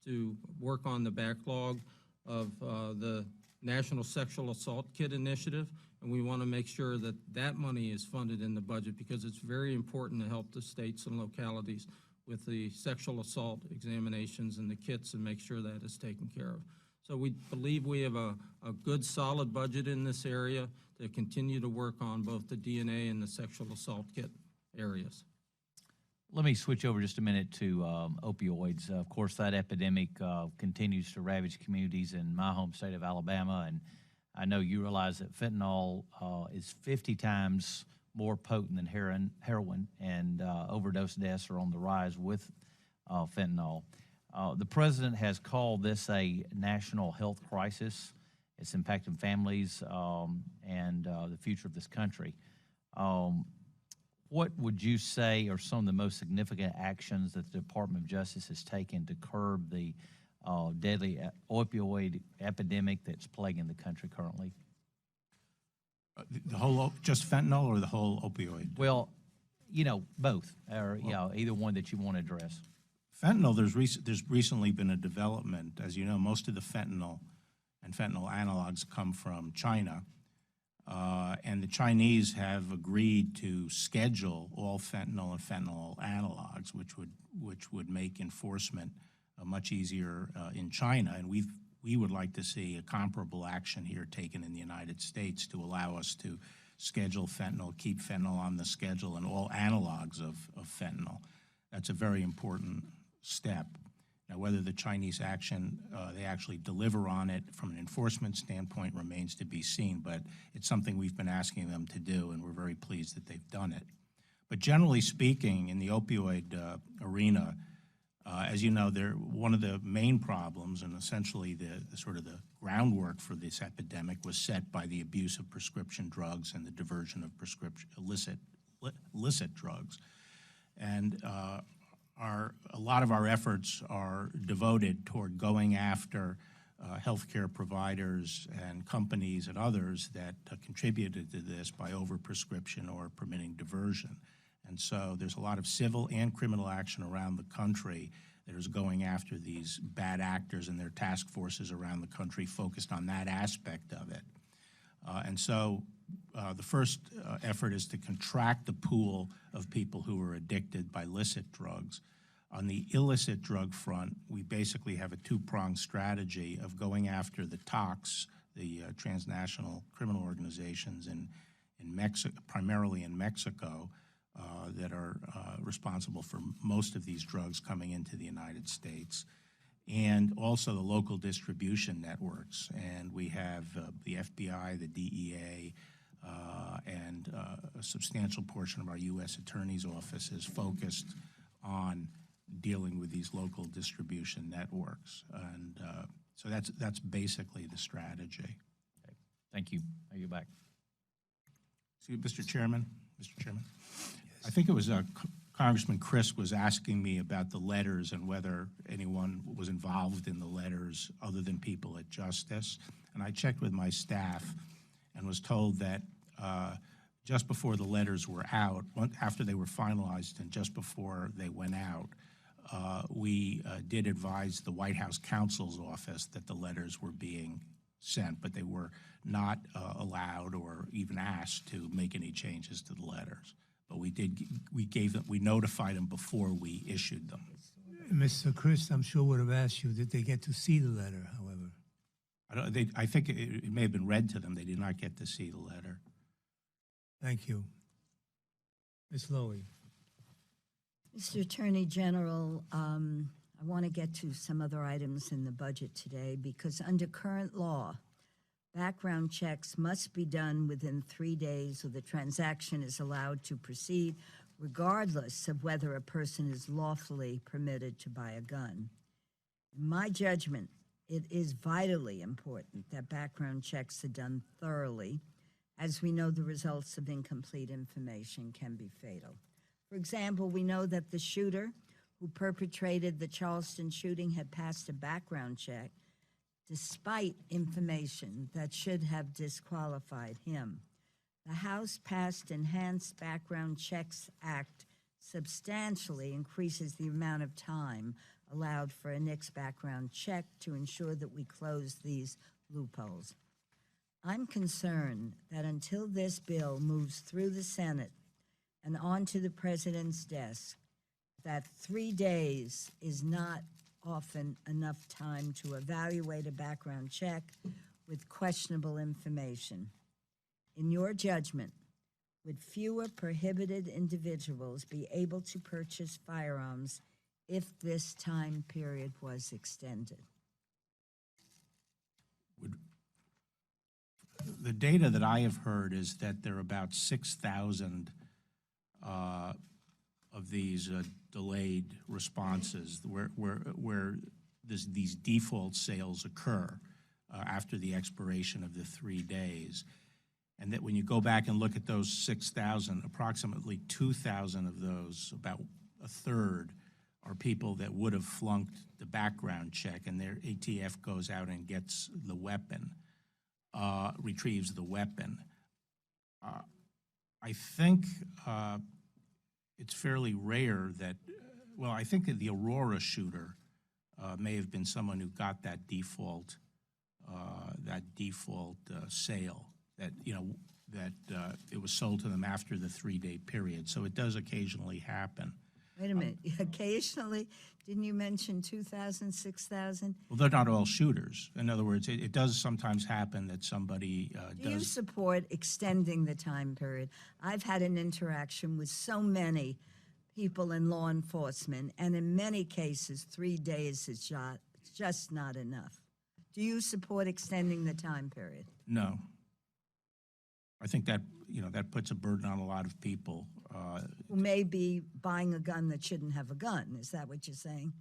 to work on the backlog of the National Sexual Assault Kit Initiative, and we want to make sure that that money is funded in the budget because it's very important to help the states and localities with the sexual assault examinations and the kits and make sure that is taken care of. So we believe we have a good, solid budget in this area to continue to work on both the DNA and the sexual assault kit areas. Let me switch over just a minute to opioids. Of course, that epidemic continues to ravage communities in my home state of Alabama, and I know you realize that fentanyl is 50 times more potent than heroin, and overdose deaths are on the rise with fentanyl. The president has called this a national health crisis. It's impacting families and the future of this country. What would you say are some of the most significant actions that the Department of Justice has taken to curb the deadly opioid epidemic that's plaguing the country currently? The whole, just fentanyl or the whole opioid? Well, you know, both, or you know, either one that you want to address. Fentanyl, there's recently been a development. As you know, most of the fentanyl and fentanyl analogs come from China. And the Chinese have agreed to schedule all fentanyl and fentanyl analogs, which would make enforcement much easier in China. And we would like to see a comparable action here taken in the United States to allow us to schedule fentanyl, keep fentanyl on the schedule, and all analogs of fentanyl. That's a very important step. Now, whether the Chinese action, they actually deliver on it from an enforcement standpoint remains to be seen, but it's something we've been asking them to do, and we're very pleased that they've done it. But generally speaking, in the opioid arena, as you know, one of the main problems, and essentially the sort of the groundwork for this epidemic, was set by the abuse of prescription drugs and the diversion of prescription illicit drugs. And a lot of our efforts are devoted toward going after healthcare providers and companies and others that contributed to this by overprescription or permitting diversion. And so there's a lot of civil and criminal action around the country that is going after these bad actors and their task forces around the country focused on that aspect of it. And so the first effort is to contract the pool of people who are addicted by licit drugs. On the illicit drug front, we basically have a two-pronged strategy of going after the TOCs, the transnational criminal organizations in Mexico, primarily in Mexico, that are responsible for most of these drugs coming into the United States, and also the local distribution networks. And we have the FBI, the DEA, and a substantial portion of our U.S. Attorney's Office is focused on dealing with these local distribution networks. And so that's basically the strategy. Okay. Thank you. Are you back? See, Mr. Chairman? I think it was Congressman Chris was asking me about the letters and whether anyone was involved in the letters other than people at Justice. And I checked with my staff and was told that just before the letters were out, after they were finalized and just before they went out, we did advise the White House counsel's office that the letters were being sent, but they were not allowed or even asked to make any changes to the letters. but we notified them before we issued them. Mr. Chris, I'm sure would have asked you, did they get to see the letter, however? I think it may have been read to them. They did not get to see the letter. Thank you. Ms. Lowey. Mr. Attorney General, I want to get to some other items in the budget today because under current law, background checks must be done within 3 days or the transaction is allowed to proceed regardless of whether a person is lawfully permitted to buy a gun. In my judgment, it is vitally important that background checks are done thoroughly, as we know the results of incomplete information can be fatal. For example, we know that the shooter who perpetrated the Charleston shooting had passed a background check despite information that should have disqualified him. The House passed Enhanced Background Checks Act substantially increases the amount of time allowed for a NICS background check to ensure that we close these loopholes. I'm concerned that until this bill moves through the Senate and onto the President's desk, that 3 days is not often enough time to evaluate a background check with questionable information. In your judgment, would fewer prohibited individuals be able to purchase firearms if this time period was extended? The data that I have heard is that there are about 6,000 of these delayed responses where these default sales occur after the expiration of the 3 days. And that when you go back and look at those 6,000, approximately 2,000 of those, about a third, are people that would have flunked the background check, and their ATF goes out and gets the weapon, retrieves the weapon. I think it's fairly rare that, well, I think that the Aurora shooter may have been someone who got that default sale. That it was sold to them after the 3-day period. So it does occasionally happen. Wait a minute, occasionally, didn't you mention 2,000, 6,000? Well, they're not all shooters. In other words, it does sometimes happen that somebody Do you support extending the time period? I've had an interaction with so many people in law enforcement, and in many cases, 3 days is just not enough. Do you support extending the time period? No. I think that, that puts a burden on a lot of people. Who may be buying a gun that shouldn't have a gun. Is that what you're saying?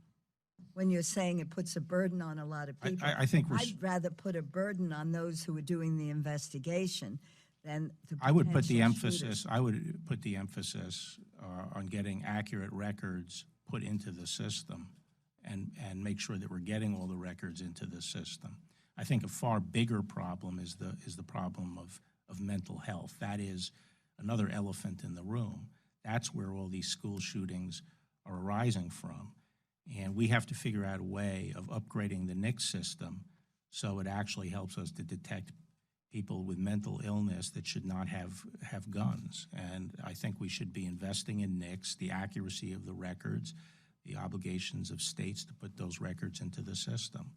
When you're saying it puts a burden on a lot of people, I think I'd rather put a burden on those who are doing the investigation than the I would put the potential emphasis. shooters. I would put the emphasis on getting accurate records put into the system, and make sure that we're getting all the records into the system. I think a far bigger problem is the problem of mental health. That is another elephant in the room. That's where all these school shootings are arising from. And we have to figure out a way of upgrading the NICS system so it actually helps us to detect people with mental illness that should not have guns. And I think we should be investing in NICS, the accuracy of the records, the obligations of states to put those records into the system.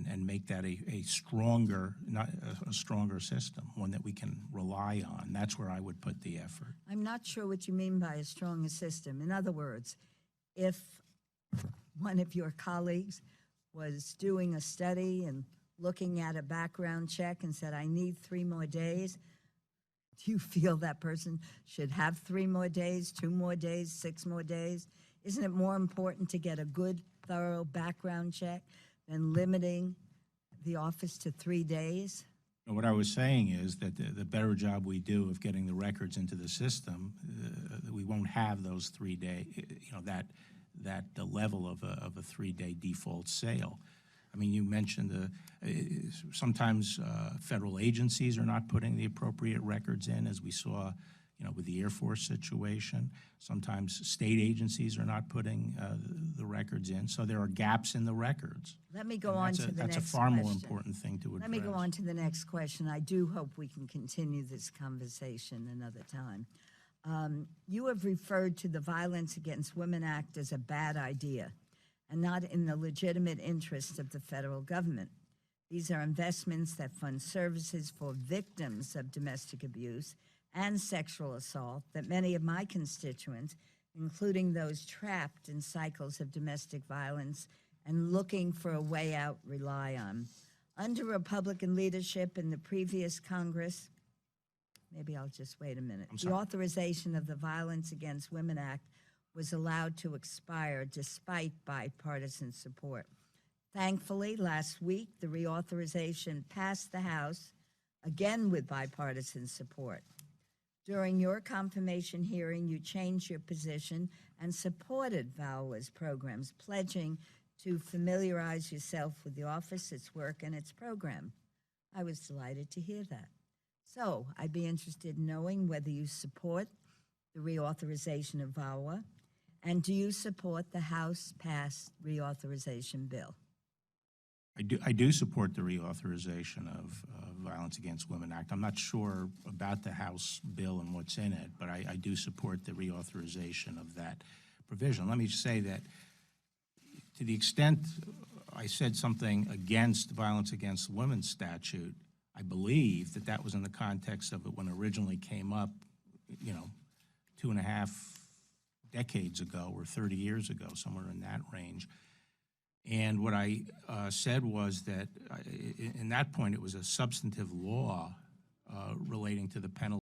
And make that a stronger, not a stronger system, one that we can rely on. That's where I would put the effort. I'm not sure what you mean by a stronger system. In other words, if one of your colleagues was doing a study and looking at a background check and said, I need 3 more days, do you feel that person should have 3 more days, 2 more days, 6 more days? Isn't it more important to get a good, thorough background check than limiting the office to 3 days? What I was saying is that the better job we do of getting the records into the system, we won't have those 3 day, that the level of a 3-day default sale. I mean, you mentioned sometimes federal agencies are not putting the appropriate records in, as we saw, with the Air Force situation. Sometimes state agencies are not putting the records in, so there are gaps in the records. Let me go on to the next question. That's a far more important thing to address. Let me go on to the next question. I do hope we can continue this conversation another time. You have referred to the Violence Against Women Act as a bad idea and not in the legitimate interests of the federal government. These are investments that fund services for victims of domestic abuse and sexual assault that many of my constituents, including those trapped in cycles of domestic violence and looking for a way out, rely on. Under Republican leadership in the previous Congress, maybe I'll just wait a minute. The authorization of the Violence Against Women Act was allowed to expire despite bipartisan support. Thankfully, last week, the reauthorization passed the House, again with bipartisan support. During your confirmation hearing, you changed your position and supported VAWA's programs, pledging to familiarize yourself with the office, its work, and its program. I was delighted to hear that. So I'd be interested in knowing whether you support the reauthorization of VAWA, and do you support the House-passed reauthorization bill? I do support the reauthorization of Violence Against Women Act. I'm not sure about the House bill and what's in it, but I do support the reauthorization of that provision. Let me just say that to the extent I said something against the Violence Against Women statute, I believe that that was in the context of it when it originally came up, 2.5 decades ago or 30 years ago, somewhere in that range. And what I said was that in that point, it was a substantive law relating to the penalty